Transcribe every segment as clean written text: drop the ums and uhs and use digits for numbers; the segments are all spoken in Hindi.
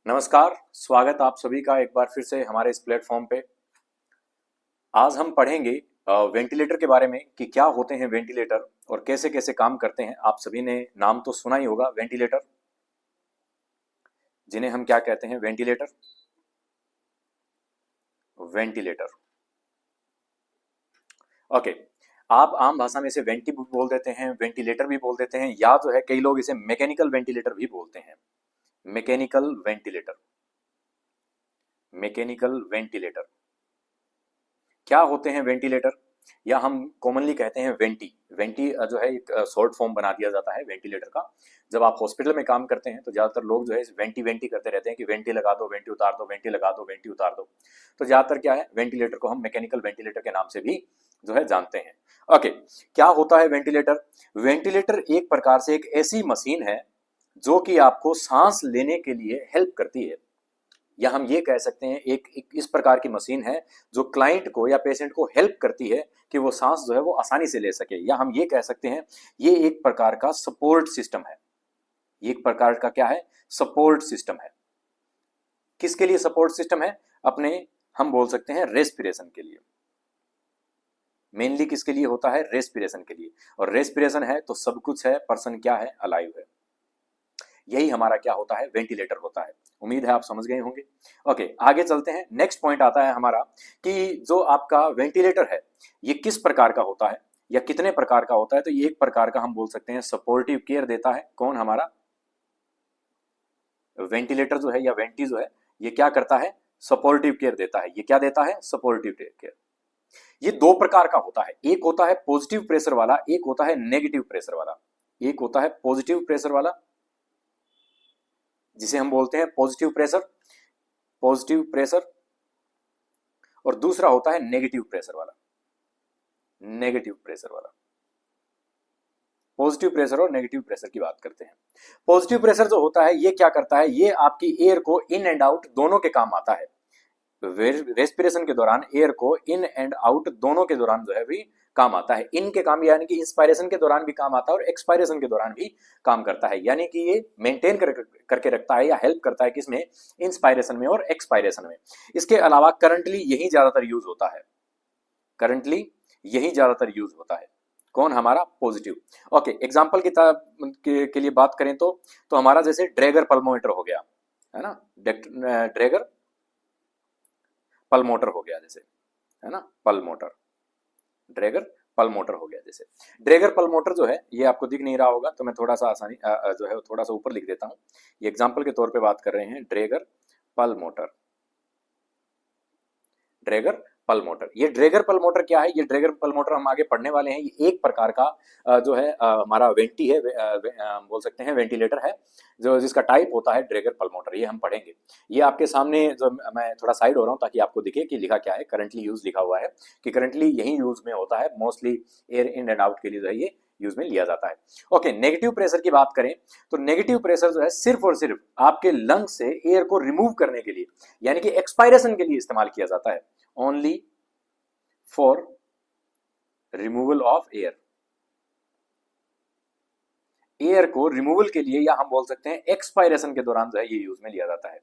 नमस्कार, स्वागत आप सभी का एक बार फिर से हमारे इस प्लेटफॉर्म पे। आज हम पढ़ेंगे वेंटिलेटर के बारे में कि क्या होते हैं वेंटिलेटर और कैसे कैसे काम करते हैं। आप सभी ने नाम तो सुना ही होगा वेंटिलेटर, जिन्हें हम क्या कहते हैं, वेंटिलेटर। Ventilator, okay. आप आम भाषा में इसे वेंटी भी बोल देते हैं, वेंटिलेटर भी बोल देते हैं, या जो है कई लोग इसे मैकेनिकल वेंटिलेटर भी बोलते हैं। Mechanical ventilator, mechanical ventilator. क्या होते हैं वेंटिलेटर, या हम कॉमनली कहते हैं वेंटी। वेंटी जो है एक शॉर्ट फॉर्म बना दिया जाता है वेंटिलेटर का। जब आप हॉस्पिटल में काम करते हैं तो ज्यादातर लोग जो है वेंटी वेंटी करते रहते हैं कि वेंटी लगा दो, वेंटी उतार दो, वेंटी लगा दो, वेंटी उतार दो। तो ज्यादातर क्या है, वेंटिलेटर को हम मैकेनिकल वेंटिलेटर के नाम से भी जो है जानते हैं। ओके, क्या होता है वेंटिलेटर? वेंटिलेटर एक प्रकार से एक ऐसी मशीन है जो कि आपको सांस लेने के लिए हेल्प करती है, या हम ये कह सकते हैं एक इस प्रकार की मशीन है जो क्लाइंट को या पेशेंट को हेल्प करती है कि वो सांस जो है वो आसानी से ले सके, या हम ये कह सकते हैं ये एक प्रकार का सपोर्ट सिस्टम है। ये एक प्रकार का क्या है, सपोर्ट सिस्टम है। किसके लिए सपोर्ट सिस्टम है? अपने हम बोल सकते हैं रेस्पिरेशन के लिए। मेनली किसके लिए होता है? रेस्पिरेशन के लिए। और रेस्पिरेशन है तो सब कुछ है, पर्सन क्या है, अलाइव है। यही हमारा क्या होता है, वेंटिलेटर होता है। उम्मीद है आप समझ गए होंगे। ओके, आगे चलते हैं। नेक्स्ट पॉइंट आता है हमारा कि जो आपका वेंटिलेटर है ये किस प्रकार का होता है या कितने प्रकार का होता है। तो ये एक प्रकार का हम बोल सकते हैं सपोर्टिव केयर देता है। कौन? हमारा वेंटिलेटर जो है या वेंटी जो है ये क्या करता है, सपोर्टिव केयर देता है। ये क्या देता है, सपोर्टिव केयर। ये दो प्रकार का होता है, एक होता है पॉजिटिव प्रेशर वाला, एक होता है नेगेटिव प्रेशर वाला। एक होता है पॉजिटिव प्रेशर वाला जिसे हम बोलते हैं पॉजिटिव प्रेशर, पॉजिटिव प्रेशर, और दूसरा होता है नेगेटिव प्रेशर वाला, नेगेटिव प्रेशर वाला। पॉजिटिव प्रेशर और नेगेटिव प्रेशर की बात करते हैं। पॉजिटिव प्रेशर जो होता है ये क्या करता है, ये आपकी एयर को इन एंड आउट दोनों के काम आता है। रेस्पिरेशन के दौरान एयर को इन एंड आउट दोनों के दौरान जो है भी काम आता है। इन के काम यानी कि इंस्पायरेशन के दौरान भी काम आता है और एक्सपायरेशन के दौरान भी काम करता है। यानी कि ये मेंटेन करके रखता है या हेल्प करता है किसमें, इंस्पायरेशन में और एक्सपायरेशन में। इसके अलावा करंटली यही ज्यादातर यूज होता है, करंटली यही ज्यादातर यूज होता है। कौन? हमारा पॉजिटिव। ओके, एग्जांपल के लिए बात करें तो हमारा जैसे ड्रैगर पल्मोमीटर हो गया, है ना, ड्रैगर पल मोटर हो गया जैसे, है ना, पल मोटर, ड्रैगर पल मोटर हो गया जैसे। ड्रैगर पल मोटर जो है ये आपको दिख नहीं रहा होगा तो मैं थोड़ा सा आसानी जो है थोड़ा सा ऊपर लिख देता हूं। ये एग्जांपल के तौर पे बात कर रहे हैं, ड्रैगर पल मोटर, ड्रैगर पल मोटर। ये ड्रैगर पल मोटर क्या है, ये ड्रैगर पल मोटर हम आगे पढ़ने वाले हैं। ये एक प्रकार का जो है हमारा वेंटी है, बोल सकते हैं वेंटिलेटर है, जो जिसका टाइप होता है ड्रैगर पल मोटर। ये हम पढ़ेंगे। ये आपके सामने जो मैं थोड़ा साइड हो रहा हूँ ताकि आपको दिखे कि लिखा क्या है, करंटली यूज लिखा हुआ है कि करंटली यही यूज में होता है। Mostly air in and out के लिए जो है ये यूज में लिया जाता है। ओके, नेगेटिव प्रेशर की बात करें तो नेगेटिव प्रेशर जो है सिर्फ और सिर्फ आपके लंग से एयर को रिमूव करने के लिए, यानी कि एक्सपायरेशन के लिए इस्तेमाल किया जाता है। Only for removal of air, air को रिमूवल के लिए, या हम बोल सकते हैं एक्सपायरेशन के दौरान जो है ये यूज में लिया जाता है,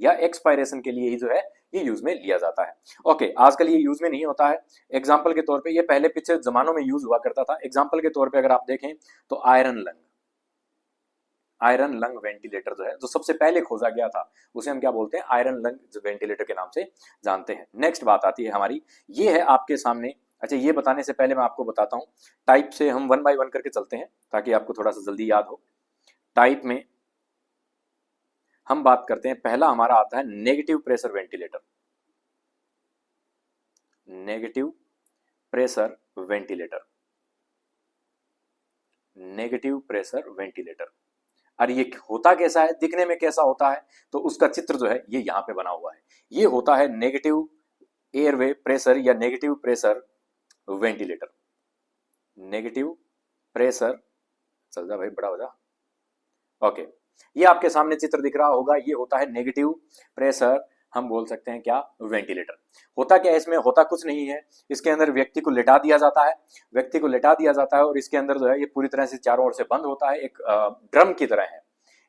या एक्सपायरेशन के लिए ही जो है ये यूज में लिया जाता है। ओके, आजकल ये यूज में नहीं होता है। एग्जाम्पल के तौर पे ये पहले पिछले जमानों में यूज हुआ करता था। एग्जाम्पल के तौर पे अगर आप देखें तो iron lung, iron lung ventilator जो है जो सबसे पहले खोजा गया था उसे हम क्या बोलते हैं, आयरन लंग वेंटिलेटर के नाम से जानते हैं। नेक्स्ट बात आती है हमारी, ये है आपके सामने। अच्छा, ये बताने से पहले मैं आपको बताता हूं, टाइप से हम वन बाय वन करके चलते हैं ताकि आपको थोड़ा सा जल्दी याद हो। टाइप में हम बात करते हैं, पहला हमारा आता है negative pressure ventilator, negative pressure ventilator, negative pressure ventilator. और ये होता कैसा है, दिखने में कैसा होता है, तो उसका चित्र जो है ये यहां पे बना हुआ है। ये होता है नेगेटिव एयरवे प्रेशर या negative pressure ventilator, negative pressure. चल जा भाई, बड़ा हो जा। ओके, ये आपके सामने चित्र दिख रहा होगा, ये होता है नेगेटिव प्रेशर, हम बोल सकते हैं क्या, वेंटिलेटर। होता क्या है इसमें, होता कुछ नहीं है। इसके अंदर व्यक्ति को लेटा दिया जाता है, व्यक्ति को लेटा दिया जाता है और इसके अंदर जो है ये पूरी तरह से चारों ओर से बंद होता है, एक ड्रम की तरह है।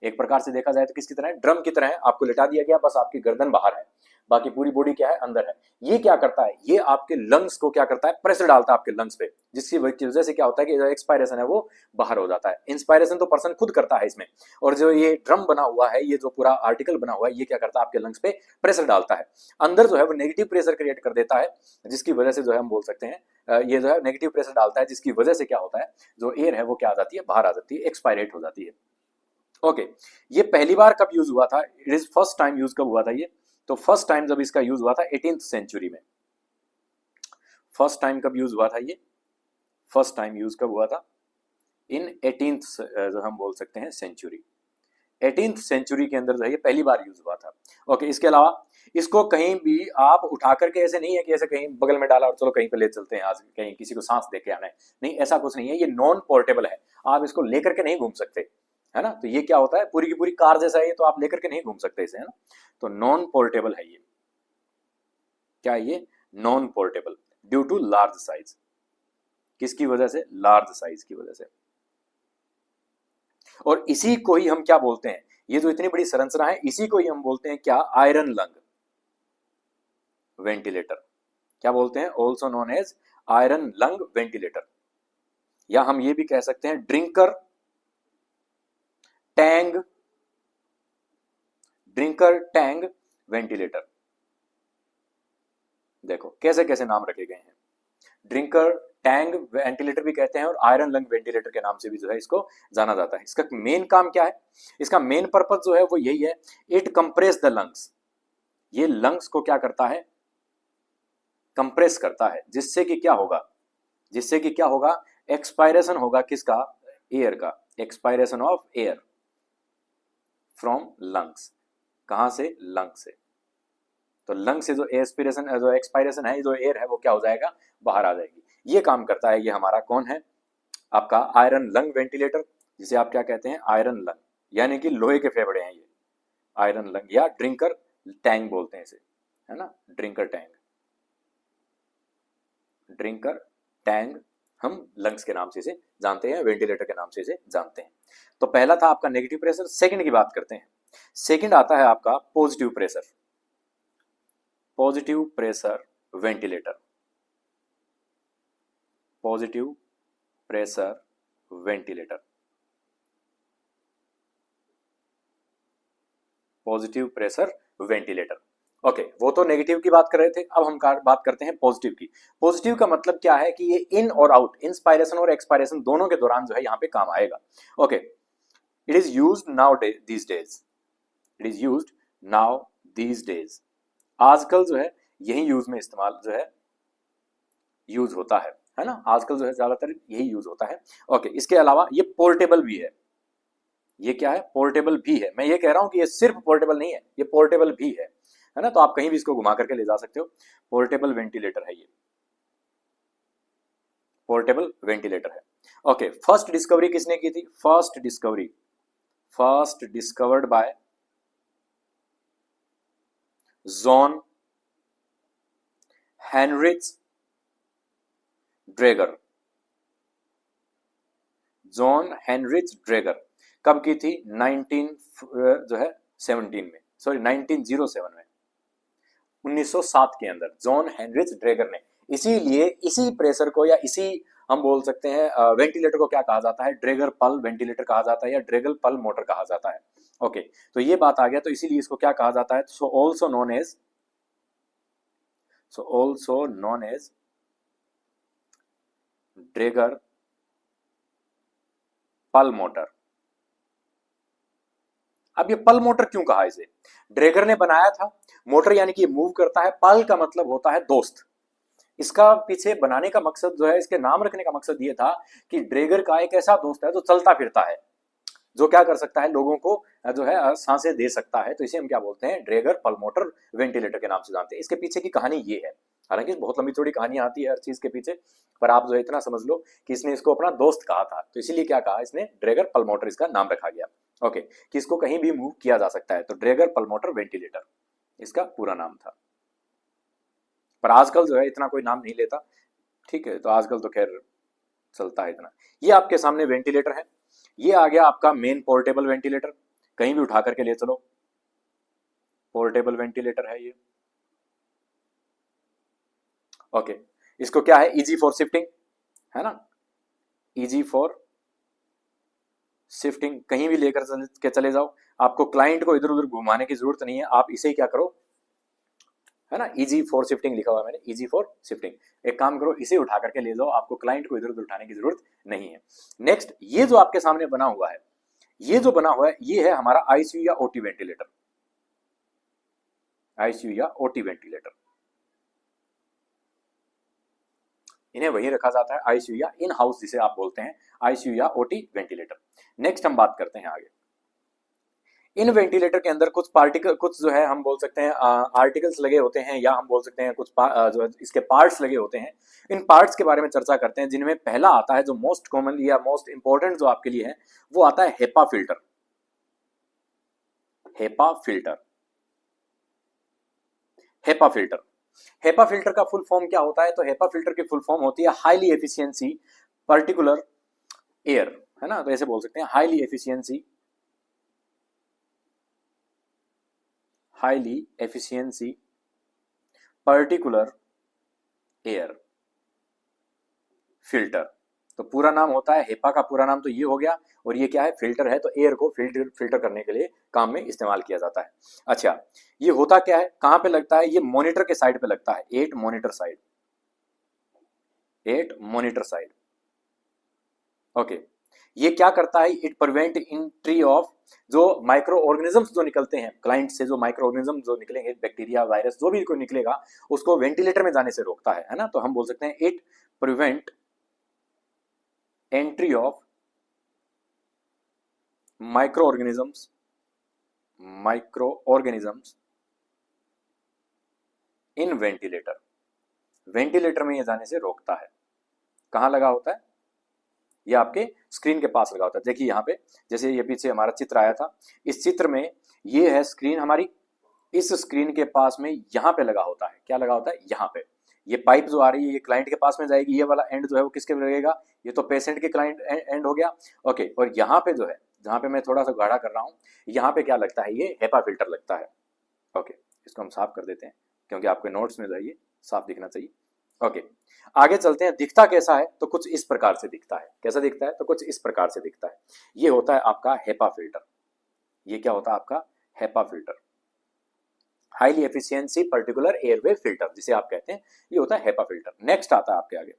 एक प्रकार से देखा जाए तो किसकी तरह है, ड्रम की तरह है, आपको लिटा दिया गया, बस आपकी गर्दन बाहर है, बाकी पूरी बॉडी क्या है, अंदर है। ये क्या करता है, ये आपके लंग्स को क्या करता है, प्रेशर डालता है आपके लंग्स पे, जिसकी वजह से क्या होता है कि जो एक्सपायरेशन है वो बाहर हो जाता है। इंस्पायरेशन तो पर्सन खुद करता है इसमें, और जो ये ड्रम बना हुआ है, ये जो पूरा आर्टिकल बना हुआ है, ये क्या करता है, आपके लंग्स पे प्रेशर डालता है, अंदर जो है वो नेगेटिव प्रेशर क्रिएट कर देता है, जिसकी वजह से जो है हम बोल सकते हैं ये जो है नेगेटिव प्रेशर डालता है, जिसकी वजह से क्या होता है, जो एयर है वो क्या आ जाती है, बाहर आ जाती है, एक्सपायरेट हो जाती है। ओके, ये पहली बार कब यूज हुआ था, it is first time use कब हुआ था ये, तो फर्स्ट टाइम जब इसका यूज हुआ था 18th सेंचुरी में। फर्स्ट टाइम कब यूज हुआ था ये, फर्स्ट टाइम यूज कब हुआ था, इन 18th जो हम बोल सकते हैं सेंचुरी, 18th सेंचुरी के अंदर जो है ये पहली बार यूज हुआ था। ओके, इसके अलावा इसको कहीं भी आप उठा करके, ऐसे नहीं है कि ऐसे कहीं बगल में डाला और चलो कहीं पे ले चलते हैं, आज कहीं किसी को सांस दे के आना है, नहीं ऐसा कुछ नहीं है, ये नॉन पोर्टेबल है, आप इसको लेकर के नहीं घूम सकते, है ना। तो ये क्या होता है, पूरी की पूरी कार जैसा है ये, तो आप लेकर के नहीं घूम सकते इसे, है ना। तो नॉन पोर्टेबल है ये, क्या है ये, non portable, due to large size, किसकी वजह से, लार्ज साइज की वजह से। और इसी को ही हम क्या बोलते हैं, ये जो इतनी बड़ी संरचना है, इसी को ही हम बोलते हैं क्या, आयरन लंग वेंटिलेटर, क्या बोलते हैं, also known as iron lung ventilator, या हम ये भी कह सकते हैं Drinker tank, Drinker tank ventilator. देखो कैसे कैसे नाम रखे गए हैं, ड्रिंकर टैंग वेंटिलेटर भी कहते हैं, और आयरन लंग वेंटिलेटर के नाम से भी जो है इसको जाना जाता है। इसका मेन काम क्या है, इसका मेन पर्पस जो है वो यही है, इट कंप्रेस द लंग्स, ये लंग्स को क्या करता है, कंप्रेस करता है, जिससे कि क्या होगा, जिससे कि क्या होगा, एक्सपायरेशन होगा किसका, एयर का, expiration of air from lungs, कहां से, लंग से। तो लंग से जो एस्पिरेशन, जो एक्सपायरेशन है, जो एयर है वो क्या हो जाएगा, बाहर आ जाएगी। ये काम करता है ये हमारा कौन है, आपका आयरन लंग वेंटिलेटर, जिसे आप क्या कहते हैं, आयरन लंग, यानी कि लोहे के फेफड़े हैं ये, आयरन लंग, या ड्रिंकर टैंक बोलते हैं इसे, है ना, ड्रिंकर टैंक, ड्रिंकर टैंक हम लंग्स के नाम से इसे जानते हैं, वेंटिलेटर के नाम से इसे जानते हैं। तो पहला था आपका नेगेटिव प्रेशर। सेकंड की बात करते हैं, सेकंड आता है आपका positive pressure, positive pressure ventilator, positive pressure ventilator, positive pressure ventilator. Okay, वो तो नेगेटिव की बात कर रहे थे, अब हम बात करते हैं पॉजिटिव की। पॉजिटिव का मतलब क्या है कि ये इन और आउट, इंस्पायरेशन और एक्सपायरेशन दोनों के दौरान जो है यहाँ पे काम आएगा। Okay, it is used now these days, it is used now these days, आजकल जो है यही यूज में इस्तेमाल जो है यूज होता है ना, आजकल जो है ज्यादातर यही यूज होता है। ओके, इसके अलावा ये पोर्टेबल भी है, ये क्या है, पोर्टेबल भी है। मैं ये कह रहा हूं कि ये सिर्फ पोर्टेबल नहीं है, ये पोर्टेबल भी है ना, तो आप कहीं भी इसको घुमा करके ले जा सकते हो। पोर्टेबल वेंटिलेटर है ये, पोर्टेबल वेंटिलेटर है। ओके, फर्स्ट डिस्कवरी किसने की थी, first discovery, first discovered by John Heinrich Dräger, John Heinrich Dräger. कब की थी, 19 जो है 17 में, सॉरी 1907 में, 1907 के अंदर जॉन हेनरिच ड्रेगर ने। इसीलिए इसी प्रेशर को, या इसी हम बोल सकते हैं वेंटिलेटर को क्या कहा जाता है, ड्रेगर पल वेंटिलेटर कहा जाता है, या ड्रेगर पल मोटर कहा जाता है। ओके, तो ये बात आ गया, तो इसीलिए इसको क्या कहा जाता है, so also known as, so also known as Dräger pulmotor. अब ये पल मोटर क्यों कहा इसे, ड्रेगर ने बनाया था, मोटर यानी कि मूव करता है, पल का मतलब होता है दोस्त। इसका पीछे बनाने का मकसद जो है, इसके नाम रखने का मकसद ये था कि ड्रेगर का एक ऐसा दोस्त है जो चलता फिरता है, जो क्या कर सकता है, लोगों को जो है सांसें दे सकता है, तो इसे हम क्या बोलते हैं, ड्रेगर पल्मोटर वेंटिलेटर के नाम से जानते हैं। इसके पीछे की कहानी ये है, हालांकि बहुत लंबी चौड़ी कहानी आती है हर चीज के पीछे, पर आप जो है इतना समझ लो कि इसने इसको अपना दोस्त कहा था, तो इसीलिए क्या कहा इसने, ड्रेगर पल्मोटर इसका नाम रखा गया। ओके, कि इसको कहीं भी मूव किया जा सकता है, तो ड्रेगर पल्मोटर वेंटिलेटर इसका पूरा नाम था। पर आजकल जो है इतना कोई नाम नहीं लेता, ठीक है, तो आजकल तो खैर चलता है इतना। ये आपके सामने वेंटिलेटर है, ये आ गया आपका मेन पोर्टेबल वेंटिलेटर, कहीं भी उठा करके ले चलो, पोर्टेबल वेंटिलेटर है ये। ओके, इसको क्या है, इजी फॉर शिफ्टिंग, है ना, इजी फॉर शिफ्टिंग, कहीं भी लेकर के चले जाओ, आपको क्लाइंट को इधर उधर घुमाने की जरूरत नहीं है, आप इसे ही क्या करो, है ना, इजी फॉर शिफ्टिंग लिखा हुआ है मैंने, इजी फॉर शिफ्टिंग। एक काम करो, इसे उठा करके ले जाओ, आपको क्लाइंट को इधर उधर उठाने की जरूरत नहीं है। नेक्स्ट, ये जो आपके सामने बना हुआ है, ये जो बना हुआ है, ये है हमारा आईसीयू या ओटी वेंटिलेटर, आईसीयू या ओटी वेंटिलेटर, इन्हें वही रखा जाता है, आईसीयू या इन हाउस जिसे आप बोलते हैं, आईसीयू या ओटी वेंटिलेटर। नेक्स्ट हम बात करते हैं आगे, इन वेंटिलेटर के अंदर कुछ पार्टिकल, कुछ जो है हम बोल सकते हैं आर्टिकल्स लगे होते हैं, या हम बोल सकते हैं कुछ जो इसके पार्ट्स लगे होते हैं। इन पार्ट्स के बारे में चर्चा करते हैं, जिनमें पहला आता है जो मोस्ट कॉमन या मोस्ट इंपॉर्टेंट जो आपके लिए है, वो आता है HEPA filter. HEPA filter, HEPA filter, HEPA filter का फुल फॉर्म क्या होता है, तो हेपा फिल्टर की फुल फॉर्म होती है हाईली एफिशिएंसी पर्टिकुलर एयर, है ना, तो ऐसे बोल सकते हैं highly efficiency, highly efficiency particular air filter. तो पूरा नाम होता है, हेपा का पूरा नाम तो ये हो गया, और ये क्या है, फिल्टर है, तो एयर को फिल्टर करने के लिए काम में इस्तेमाल किया जाता है। अच्छा, ये होता क्या है, कहां पे लगता है, ये मॉनिटर के साइड पे लगता है, 8 monitor side, 8 monitor side. Okay, ये क्या करता है, इट प्रिवेंट एंट्री ऑफ जो माइक्रो ऑर्गेनिजम्स जो निकलते हैं क्लाइंट से, जो माइक्रो ऑर्गेनिज्म जो निकलेंगे, बैक्टीरिया वायरस जो भी कोई निकलेगा, उसको वेंटिलेटर में जाने से रोकता है ना, तो हम बोल सकते हैं it prevent entry of micro organisms, micro organisms in ventilator, ventilator में ये जाने से रोकता है। कहां लगा होता है, ये आपके स्क्रीन के पास लगा होता है। देखिए यहाँ पे, जैसे ये पीछे हमारा चित्र आया था, इस चित्र में ये है स्क्रीन हमारी, इस स्क्रीन के पास में यहाँ पे लगा होता है, क्या लगा होता है, यहाँ पे ये पाइप जो आ रही है, ये क्लाइंट के पास में जाएगी, ये वाला एंड जो है वो किसके में लगेगा, ये तो पेशेंट के क्लाइंट एंड हो गया। ओके, और यहाँ पे जो है, जहाँ पे मैं थोड़ा सा गाढ़ा कर रहा हूँ, यहाँ पे क्या लगता है, ये हेपा फिल्टर लगता है। ओके, इसको हम साफ कर देते हैं, क्योंकि आपके नोट्स में जो है ये साफ दिखना चाहिए। ओके, आगे चलते हैं, दिखता कैसा है, तो कुछ इस प्रकार से दिखता है। कैसा दिखता है, तो कुछ इस प्रकार से दिखता है। ये होता है आपका हेपा फिल्टर। ये क्या होता है आपका, HEPA filter, highly efficiency particular airway filter जिसे आप कहते हैं, ये होता है हेपा फिल्टर। नेक्स्ट आता है आपके आगे,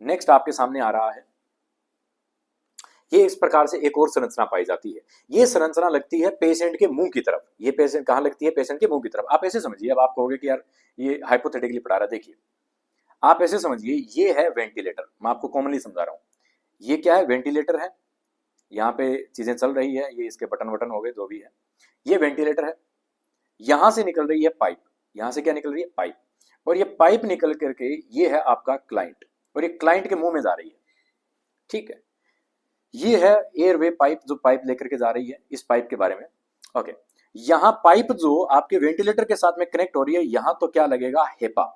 नेक्स्ट आपके सामने आ रहा है, ये इस प्रकार से एक और संरचना पाई जाती है। ये संरचना लगती है पेशेंट के मुंह की तरफ। ये पेशेंट कहाँ लगती है, पेशेंट के मुंह की तरफ। आप ऐसे समझिए, अब आप कहोगे कि यार ये हाइपोथेटिकली पढ़ा रहा, देखिए आप ऐसे समझिए, ये है वेंटिलेटर, मैं आपको कॉमनली समझा रहा हूँ। ये क्या है, वेंटिलेटर है, यहाँ पे चीजें चल रही है, ये इसके बटन वटन हो गए जो भी है, ये वेंटिलेटर है। यहां से निकल रही है पाइप, यहां से क्या निकल रही है, पाइप, और ये पाइप निकल करके ये है आपका क्लाइंट, और ये क्लाइंट के मुंह में जा रही है। ठीक है, ये है एयरवे पाइप, जो पाइप लेकर के जा रही है, इस पाइप के बारे में। ओके, यहां पाइप जो आपके वेंटिलेटर के साथ में कनेक्ट हो रही है, यहां तो क्या लगेगा, हेपा,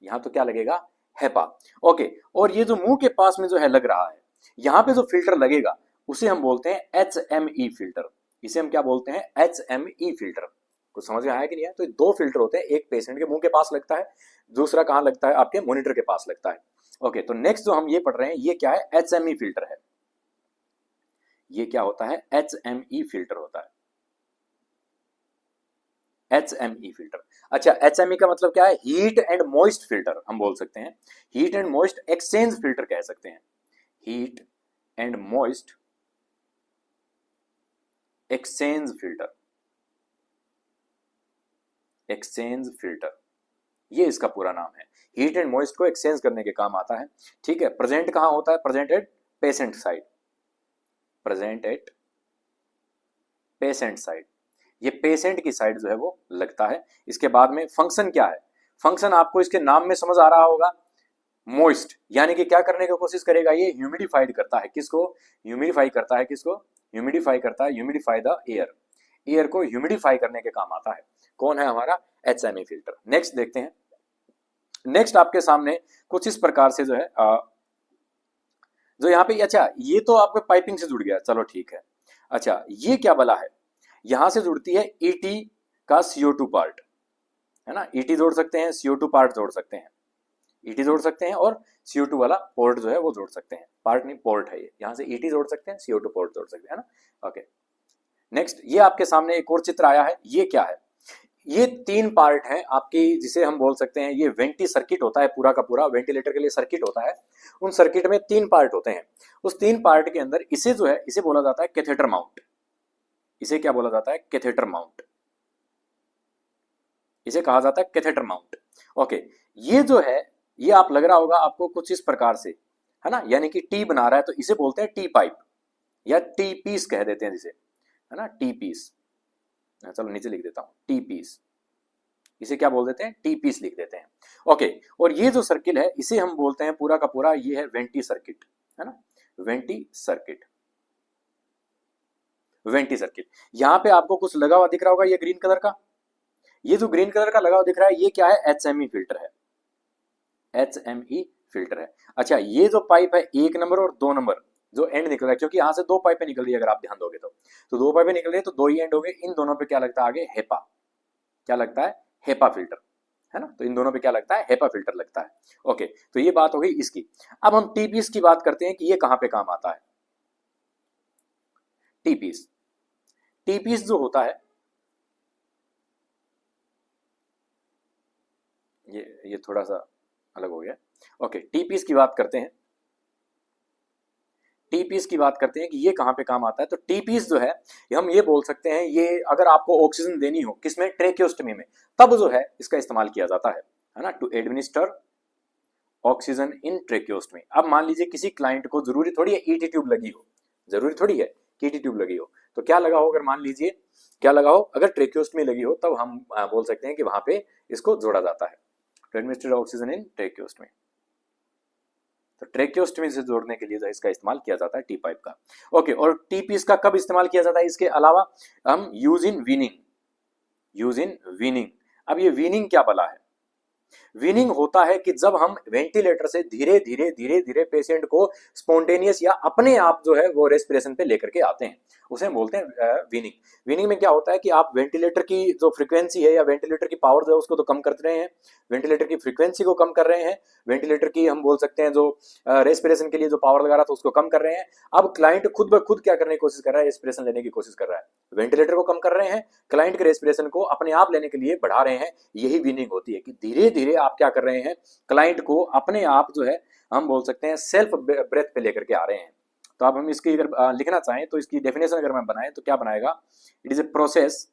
यहां तो क्या लगेगा, हेपा। ओके, और ये जो मुंह के पास में जो है लग रहा है, यहां पे जो फिल्टर लगेगा उसे हम बोलते हैं HME फिल्टर। इसे हम क्या बोलते हैं, HME फिल्टर। कुछ समझ में आया कि नहीं है, तो दो फिल्टर होते हैं, एक पेशेंट के मुंह के पास लगता है, दूसरा कहां लगता है, आपके मॉनिटर के पास लगता है। ओके, तो नेक्स्ट जो हम ये पढ़ रहे हैं, ये क्या है, HME फिल्टर है। ये क्या होता है, HME फिल्टर होता है, HME फिल्टर। अच्छा, HME का मतलब क्या है, हीट एंड मॉइस्ट फिल्टर हम बोल सकते हैं, heat and moist exchange filter कह सकते हैं, heat and moist exchange filter, exchange filter, ये इसका पूरा नाम है। हीट एंड मॉइस्ट को एक्सचेंज करने के काम आता है। ठीक है, प्रेजेंट कहां होता है, present at patient side, present at patient side, ये पेशेंट की साइड जो है वो लगता है। इसके बाद में फंक्शन क्या है, फंक्शन आपको इसके नाम में समझ आ रहा होगा, मोइस्ट, यानी कि क्या करने की कोशिश करेगा, ये ह्यूमिडिफाइड करता है, किसको, ह्यूमिडिफाई करता है, किसको, ह्यूमिडिफाई करता है, ह्यूमिडिफाई द एयर, एयर को ह्यूमिडिफाई करने के काम आता है। कौन है, हमारा HME फिल्टर। नेक्स्ट देखते हैं, नेक्स्ट आपके सामने कुछ इस प्रकार से जो है जो यहाँ पे, अच्छा ये तो आपके पाइपिंग से जुड़ गया, चलो ठीक है। अच्छा, ये क्या बला है, यहां से जुड़ती है ईटी का CO2 पार्ट, है ना, ईटी जोड़ सकते हैं, CO2 पार्ट जोड़ सकते हैं, ईटी जोड़ सकते हैं और CO2 वाला पोर्ट जो है वो जोड़ सकते हैं, पार्ट नहीं पोर्ट है ये, यहां से ईटी जोड़ सकते हैं, CO2 पोर्ट जोड़ सकते हैं ना। ओके, नेक्स्ट ये आपके सामने एक और चित्र आया है, ये क्या है, ये 3 पार्ट हैं आपकी, जिसे हम बोल सकते हैं ये वेंटी सर्किट होता है, पूरा का पूरा वेंटिलेटर के लिए सर्किट होता है। उन सर्किट में 3 पार्ट होते हैं, उस 3 पार्ट के अंदर इसे जो है इसे बोला जाता है कैथेटर माउंट, इसे क्या बोला जाता है, कैथेटर माउंट, इसे कहा जाता है कैथेटर माउंट। ओके, ये जो है ये आप लग रहा होगा आपको कुछ इस प्रकार से, है ना, यानी कि टी बना रहा है तो इसे बोलते हैं टी पाइप या टी पीस कह देते हैं जिसे, है ना, टी पीस। चलो नीचे लिख देता हूं टी पीस, इसे क्या बोल देते हैं, टी पीस लिख देते हैं। ओके, और ये जो सर्किल है इसे हम बोलते हैं पूरा का पूरा ये है वेंटी सर्किट, है ना, वेंटी सर्किट, वेंटी सर्किट। यहां पे आपको कुछ लगा हुआ दिख रहा होगा, ये ग्रीन कलर का, ये जो ग्रीन कलर का लगा हुआ दिख रहा है ये क्या है, HME फिल्टर है, HME फिल्टर है। अच्छा, ये जो पाइप है 1 नंबर और 2 नंबर जो एंड निकल रहा है, क्योंकि यहां से 2 पाइपें निकल रही है, अगर आप ध्यान दोगे तो 2 पाइपें निकल रही है तो 2 ही एंड हो गए, इन दोनों पे क्या लगता है आगे, हेपा, क्या लगता है, हेपा फिल्टर, है ना, तो इन दोनों पे क्या लगता है, हेपा फिल्टर लगता है। ओके, तो ये बात हो गई इसकी। अब हम टी पीस की बात करते हैं कि ये कहां पे काम आता है। टी पीस, टी पीस जो होता है ये थोड़ा सा अलग हो गया। ओके, टी पीस की बात करते हैं, टी पीस की बात करते हैं कि ये कहां पे काम आता है। तो टी पीस जो है हम ये बोल सकते हैं, ये अगर आपको ऑक्सीजन देनी हो किसमें, ट्रेकियोस्टमी में, तब जो है इसका इस्तेमाल किया जाता है ना, to administer oxygen in tracheostomy. अब मान लीजिए किसी क्लाइंट को जरूरी थोड़ी है ईटी ट्यूब लगी हो, जरूरी थोड़ी है कि ईटी ट्यूब लगी हो, तो क्या लगा हो, अगर मान लीजिए क्या लगा हो, अगर ट्रेकियोस्टमी लगी हो तब हम बोल सकते हैं कि वहां पे इसको जोड़ा जाता है, to administer oxygen in tracheostomy. तो ट्रेकियोस्टमी से जोड़ने के लिए जो इसका इस्तेमाल किया जाता है टी पाइप का। ओके, और टी पीस का कब इस्तेमाल किया जाता है, इसके अलावा हम use in weaning, use in weaning. अब ये वीनिंग क्या बला है, वीनिंग होता है कि जब हम वेंटिलेटर से धीरे धीरे धीरे धीरे पेशेंट को स्पॉन्टेनियस या अपने आप जो है वो रेस्पिरेशन पे लेकर के आते हैं, उसे हम बोलते हैं वीनिंग। वीनिंग में क्या होता है कि आप वेंटिलेटर की जो फ्रीक्वेंसी है या वेंटिलेटर की पावर जो है उसको तो कम कर रहे हैं, वेंटिलेटर की फ्रीक्वेंसी को कम कर रहे हैं, वेंटिलेटर की हम बोल सकते हैं जो रेस्पिरेशन के लिए जो पावर लगा रहा था उसको कम कर रहे हैं। अब क्लाइंट खुद ब खुद क्या करने की कोशिश कर रहा है, रेस्पिरेशन लेने की कोशिश कर रहा है, वेंटिलेटर को कम कर रहे हैं, क्लाइंट के रेस्पिरेशन को अपने आप लेने के लिए बढ़ा रहे हैं। यही वीनिंग होती है कि धीरे धीरे आप क्या कर रहे हैं, क्लाइंट को अपने आप जो है हम बोल सकते हैं सेल्फ ब्रेथ पे लेकर के आ रहे हैं। तो अब हम इसकी अगर लिखना चाहें तो इसकी डेफिनेशन अगर मैं बनाए तो क्या बनाएगा, it is a process,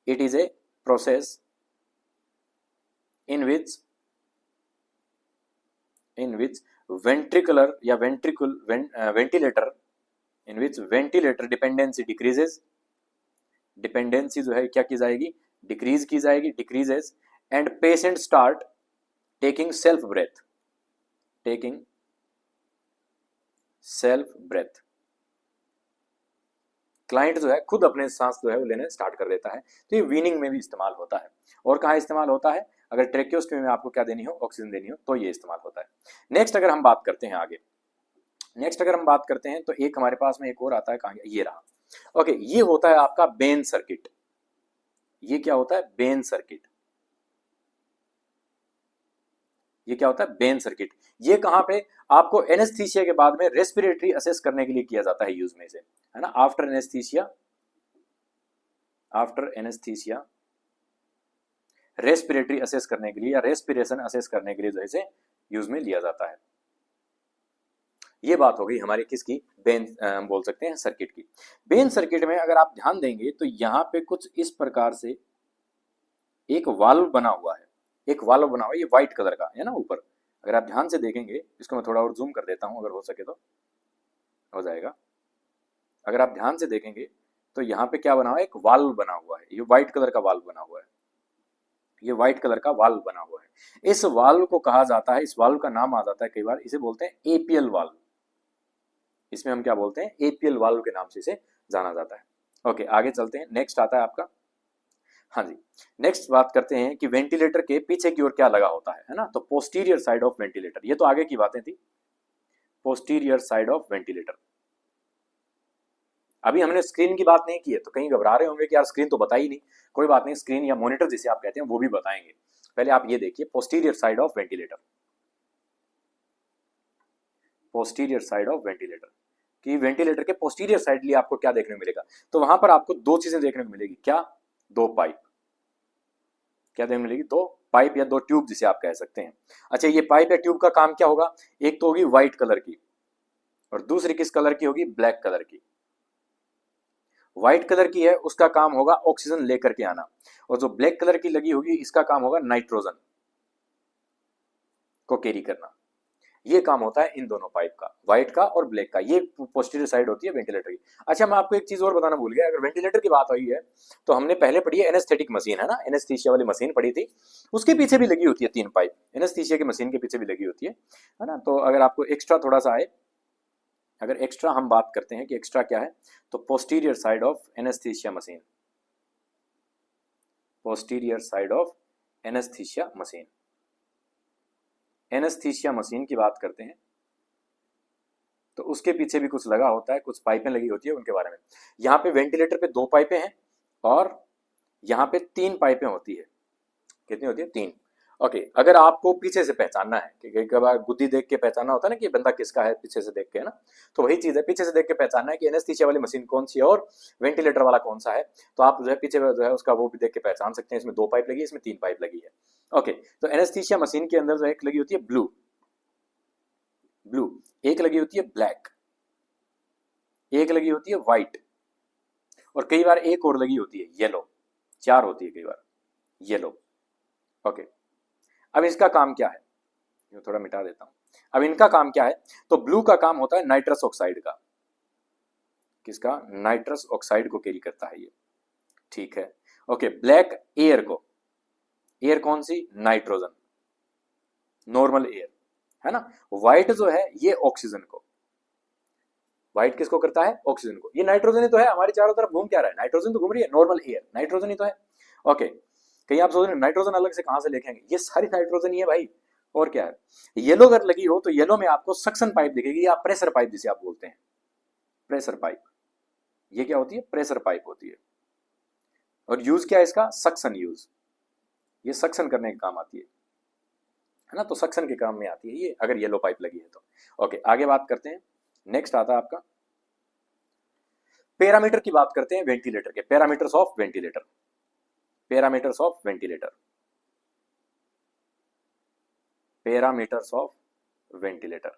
it is a process in which ventricular या ventilator, in which ventilator dependency decreases, dependency जो है क्या की जाएगी, डिक्रीज की जाएगी, decreases, and patient start taking self breath, taking self breath, client जो है खुद अपने सांस जो है वो लेने स्टार्ट कर देता है। तो ये वीनिंग में भी इस्तेमाल होता है। और कहाँ इस्तेमाल होता है, अगर ट्रेकियोस्टमी में आपको क्या देनी हो, ऑक्सीजन देनी हो, तो ये इस्तेमाल होता है। नेक्स्ट अगर हम बात करते हैं आगे, नेक्स्ट अगर हम बात करते हैं तो एक हमारे पास में एक और आता है, कहाँ ये रहा। ओके, ये होता है आपका बेन सर्किट, ये क्या होता है, बेन सर्किट, ये क्या होता है, बेन सर्किट। ये कहां पे आपको एनेस्थीसिया के बाद में रेस्पिरेटरी असेस करने के लिए किया जाता है यूज में से, है ना, after anaesthesia, after anaesthesia respiratory assess करने के लिए या रेस्पिरेशन असेस करने के लिए जो है यूज में लिया जाता है। ये बात हो गई हमारी किसकी, बेन हम बोल सकते हैं सर्किट की। बेन सर्किट में अगर आप ध्यान देंगे तो यहां पे कुछ इस प्रकार से एक वाल्व बना हुआ है, एक वाल्व बना हुआ है, ये व्हाइट कलर का है ना ऊपर, अगर आप ध्यान से देखेंगे, इसको मैं थोड़ा और जूम कर देता हूं अगर हो सके तो हो जाएगा। अगर आप ध्यान से देखेंगे तो यहाँ पे क्या बना हुआ है, एक वाल्व बना हुआ है, ये व्हाइट कलर का वाल्व बना हुआ है, ये व्हाइट कलर का वाल्व बना हुआ है। इस वाल्व को कहा जाता है, इस वाल्व का नाम आ जाता है कई बार, इसे बोलते हैं एपीएल वाल्व, इसमें हम क्या बोलते हैं, एपीएल वाल्व के नाम से इसे जाना जाता है। ओके, आगे चलते हैं, नेक्स्ट आता है आपका, हाँ जी, नेक्स्ट बात करते हैं कि वेंटिलेटर के पीछे की ओर क्या लगा होता है ना, तो पोस्टीरियर साइड ऑफ वेंटिलेटर, ये तो आगे की बातें थी, पोस्टीरियर साइड ऑफ वेंटिलेटर, अभी हमने स्क्रीन की बात नहीं की है, तो कहीं घबरा रहे होंगे कि यार स्क्रीन तो बताई नहीं। कोई बात नहीं, स्क्रीन या मॉनिटर जिसे आप कहते हैं वो भी बताएंगे। पहले आप ये देखिए posterior side of ventilator, posterior side of ventilator, कि वेंटिलेटर के पोस्टीरियर साइड लिए आपको क्या देखने को मिलेगा। तो वहां पर आपको दो चीजें देखने को मिलेगी, क्या, दो पाइप, क्या देखने को मिलेगी, दो पाइप या दो ट्यूब जिसे आप कह सकते हैं। अच्छा, ये पाइप या ट्यूब का काम क्या होगा, एक तो होगी व्हाइट कलर की और दूसरी किस कलर की होगी, ब्लैक कलर की। व्हाइट कलर की है उसका काम होगा ऑक्सीजन लेकर के आना, और जो ब्लैक कलर की लगी होगी इसका काम होगा नाइट्रोजन को कैरी करना। ये काम होता है इन दोनों पाइप का, व्हाइट का और ब्लैक का। ये पोस्टीरियर साइड होती है वेंटिलेटर की। अच्छा, मैं आपको एक चीज और बताना भूल गया, अगर वेंटिलेटर की बात हुई है तो हमने पहले पढ़ी है एनेस्थेटिक मशीन, है ना, एनेस्थीसिया वाली मशीन पढ़ी थी, उसके पीछे भी लगी होती है तीन पाइप, एनेस्थीसिया की मशीन के पीछे भी लगी होती है ना। तो अगर आपको एक्स्ट्रा थोड़ा सा आए, अगर एक्स्ट्रा हम बात करते हैं कि एक्स्ट्रा क्या है, तो posterior side of anaesthesia machine, posterior side of anaesthesia machine, anaesthesia machine की बात करते हैं तो उसके पीछे भी कुछ लगा होता है, कुछ पाइपें लगी होती है, उनके बारे में। यहाँ पे वेंटिलेटर पे दो पाइपें हैं और यहाँ पे तीन पाइपें होती है। कितनी होती है, तीन। ओके, अगर आपको पीछे से पहचानना है कि कई बार गुद्दी देख के पहचानना होता है ना कि बंदा किसका है, पीछे से देख के, है ना, तो वही चीज है, पीछे से देख के पहचानना है कि एनेस्थीसिया वाली मशीन कौन सी है और वेंटिलेटर वाला कौन सा है। तो आप जो है पीछे जो है उसका वो भी देख के पहचान सकते हैं, इसमें दो पाइप लगी है, इसमें तीन पाइप लगी है। ओके, तो एनेस्थीसिया मशीन के अंदर जो एक लगी होती है ब्लू, ब्लू, एक लगी होती है ब्लैक, एक लगी होती है व्हाइट, और कई बार एक और लगी होती है येलो, चार होती है कई बार येलो। ओके, अब इसका काम क्या है, थोड़ा मिटा देता हूं। अब इनका काम क्या है, तो ब्लू का काम होता है नाइट्रस ऑक्साइड का, किसका, नाइट्रस ऑक्साइड को कैरी करता है ये, ठीक है। ओके, ब्लैक एयर को, एयर कौन सी, नाइट्रोजन, नॉर्मल एयर, है ना। व्हाइट जो है ये ऑक्सीजन को, व्हाइट किसको करता है, ऑक्सीजन को। ये नाइट्रोजन ही तो है, हमारे चारों तरफ घूम क्या रहा है, नाइट्रोजन तो घूम रही है, नॉर्मल एयर नाइट्रोजन ही तो है। ओके, कहीं आप सोच रहे हैं नाइट्रोजन अलग से कहां से लेके आएंगे, ये सारी नाइट्रोजन ही है भाई, और क्या है। येलो अगर लगी हो तो येलो में आपको सक्शन पाइप दिखेगी या प्रेशर पाइप जिसे आप बोलते हैं, प्रेशर पाइप। ये क्या होती है, प्रेशर पाइप होती है, और यूज क्या है इसका, सक्शन यूज, ये सक्शन करने के काम आती है ना, तो सक्शन के काम में आती है ये अगर येलो पाइप लगी है तो। ओके, आगे बात करते हैं, नेक्स्ट आता है आपका पैरामीटर की बात करते हैं वेंटिलेटर के, parameters of ventilator, parameters of ventilator, parameters of ventilator,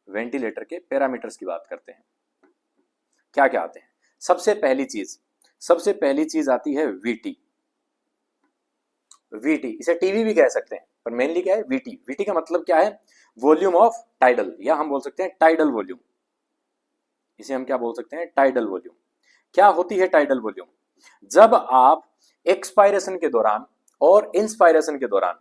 ventilator के पैरामीटर्स की बात करते हैं, क्या क्या आते हैं। सबसे पहली चीज, सबसे पहली चीज आती है वीटी, वीटी इसे टीवी भी कह सकते हैं, पर मेनली क्या है, वीटी। वीटी का मतलब क्या है, वॉल्यूम ऑफ टाइडल, या हम बोल सकते हैं टाइडल वॉल्यूम, इसे हम क्या बोल सकते हैं, टाइडल वॉल्यूम। क्या होती है टाइडल वॉल्यूम, जब आप एक्सपायरेशन के दौरान और इंस्पायरेशन के दौरान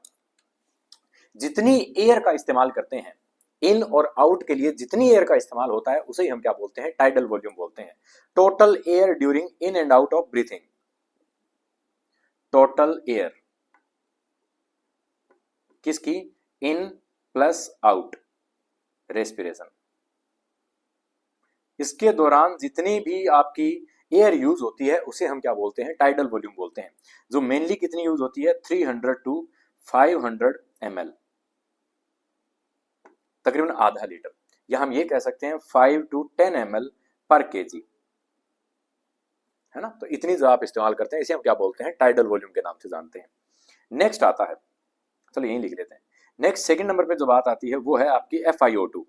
जितनी एयर का इस्तेमाल करते हैं, इन और आउट के लिए जितनी एयर का इस्तेमाल होता है उसे ही हम क्या बोलते हैं, टाइडल वॉल्यूम बोलते हैं। Total air during in and out of breathing, total air किसकी, इन प्लस आउट, रेस्पिरेशन, इसके दौरान जितनी भी आपकी एयर यूज होती है उसे हम क्या बोलते हैं, टाइडल वॉल्यूम बोलते हैं। जो मेनली कितनी यूज होती है, 300 टू 500 ml, तकरीबन आधा लीटर, या हम ये कह सकते हैं 5 टू 10 ml पर केजी, है ना। तो इतनी जो आप इस्तेमाल करते हैं इसे हम क्या बोलते हैं, टाइडल वॉल्यूम के नाम से जानते हैं। नेक्स्ट आता है, चलो यही लिख लेते हैं। नेक्स्ट सेकंड नंबर पे जो बात आती है वो है आपकी FiO2,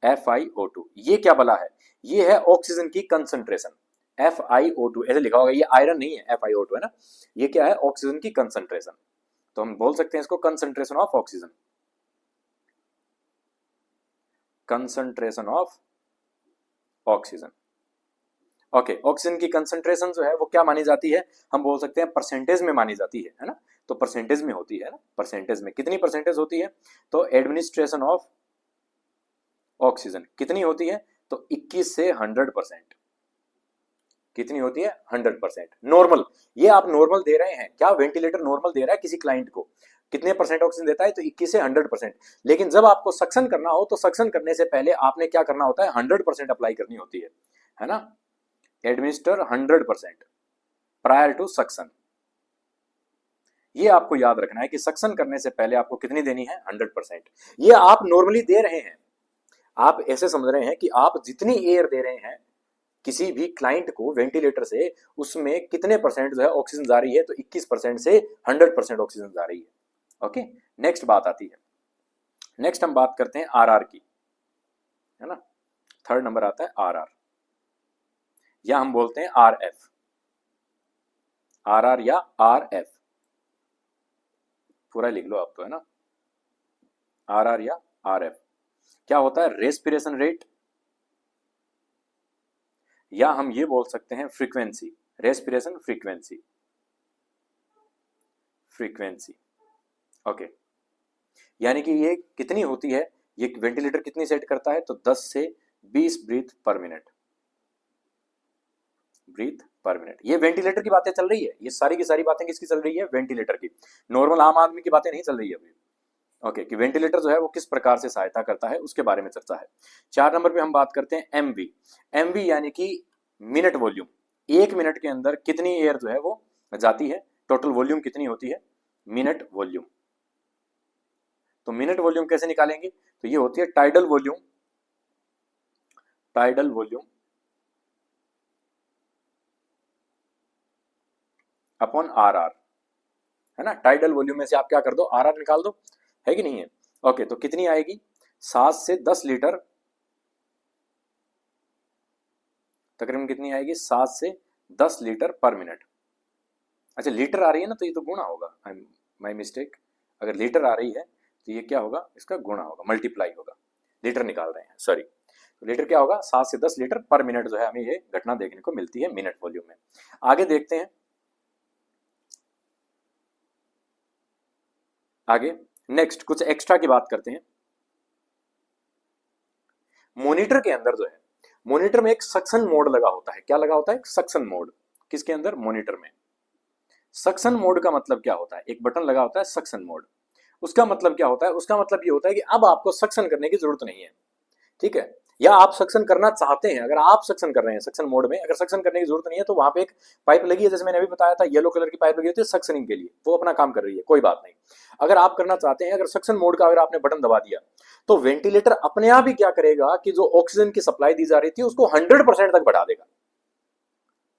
FiO2 ये क्या बला है, ये है ऑक्सीजन की कंसंट्रेशन, FiO2 ऐसे लिखा होगा, ये आयरन नहीं है, FiO2 है ना, ये क्या है, ऑक्सीजन की कंसंट्रेशन। तो हम बोल सकते हैं इसको concentration of oxygen, concentration of oxygen. Okay, oxygen की कंसंट्रेशन जो है वो क्या मानी जाती है, हम बोल सकते हैं परसेंटेज में मानी जाती है ना, तो परसेंटेज में होती है ना, परसेंटेज में कितनी परसेंटेज होती है, तो एडमिनिस्ट्रेशन ऑफ ऑक्सीजन कितनी होती है, तो 21 से 100%, कितनी होती है, 100%। नॉर्मल, ये आप नॉर्मल दे रहे हैं क्या, वेंटिलेटर नॉर्मल दे रहा है किसी क्लाइंट को, कितने परसेंट ऑक्सीजन देता है, तो 21 से 100%। लेकिन जब आपको सक्शन करना हो तो सक्शन करने से पहले आपने क्या करना होता है, 100% अप्लाई करनी होती है ना। Administer 100% prior to suction. ये आपको याद रखना है कि सक्शन करने से पहले आपको कितनी देनी है, 100%। ये आप नॉर्मली दे रहे हैं, आप ऐसे समझ रहे हैं कि आप जितनी एयर दे रहे हैं किसी भी क्लाइंट को वेंटिलेटर से, उसमें कितने परसेंट जो है ऑक्सीजन जा रही है, तो 21% से 100% ऑक्सीजन जा रही है। ओके, नेक्स्ट बात आती है, नेक्स्ट हम बात करते हैं आरआर की, है ना। थर्ड नंबर आता है आरआर, या हम बोलते हैं आरएफ, आरआर या आरएफ, पूरा लिख लो आप तो, है ना। आरआर या आरएफ क्या होता है, रेस्पिरेशन रेट, या हम ये बोल सकते हैं frequency, respiration frequency, frequency. Okay, यानी कि ये कितनी होती है, ये वेंटिलेटर कितनी सेट करता है, तो 10 से 20 breath per minute, breath per minute. ये वेंटिलेटर की बातें चल रही है, ये सारी की सारी बातें किसकी चल रही है, वेंटिलेटर की। नॉर्मल आम आदमी की बातें नहीं चल रही है अभी। ओके, कि वेंटिलेटर जो है वो किस प्रकार से सहायता करता है उसके बारे में चर्चा है। 4 नंबर पे हम बात करते हैं एमवी, एमवी यानी कि मिनट वॉल्यूम, 1 मिनट के अंदर कितनी एयर जो है वो जाती है, टोटल वॉल्यूम कितनी होती है, मिनट वॉल्यूम। तो मिनट वॉल्यूम कैसे निकालेंगे, तो ये होती है tidal volume, tidal volume upon R R, है ना। टाइडल वॉल्यूम में से आप क्या कर दो, आर आर निकाल दो, है कि नहीं है। ओके, तो कितनी आएगी, 7 से 10 लीटर, तकरीबन कितनी आएगी, 7 से 10 लीटर पर मिनट। अच्छा, लीटर आ रही है ना, तो ये तो गुणा होगा, माई मिस्टेक। अगर लीटर आ रही है तो ये क्या होगा, इसका गुणा होगा, मल्टीप्लाई होगा, लीटर निकाल रहे हैं, सॉरी। तो लीटर क्या होगा, 7 से 10 लीटर पर मिनट जो है हमें ये घटना देखने को मिलती है मिनट वॉल्यूम में। आगे देखते हैं, आगे नेक्स्ट कुछ एक्स्ट्रा की बात करते हैं। मॉनिटर के अंदर जो है, मॉनिटर में एक सक्शन मोड लगा होता है, क्या लगा होता है, सक्शन मोड। किसके अंदर, मॉनिटर में। सक्शन मोड का मतलब क्या होता है, एक बटन लगा होता है सक्शन मोड। उसका मतलब क्या होता है, उसका मतलब ये होता है कि अब आपको सक्शन करने की जरूरत नहीं है, ठीक है। या आप सक्शन करना चाहते हैं, अगर आप सक्शन कर रहे हैं सक्शन मोड में, अगर सक्शन करने की जरूरत नहीं है तो वहां पे एक पाइप लगी है, जैसे मैंने अभी बताया था, येलो कलर की पाइप लगी होती है सक्शनिंग के लिए, वो अपना काम कर रही है, कोई बात नहीं। अगर आप करना चाहते हैं, अगर सक्शन मोड का अगर आपने बटन दबा दिया, तो वेंटिलेटर अपने आप ही क्या करेगा कि जो ऑक्सीजन की सप्लाई दी जा रही थी उसको 100% तक बढ़ा देगा,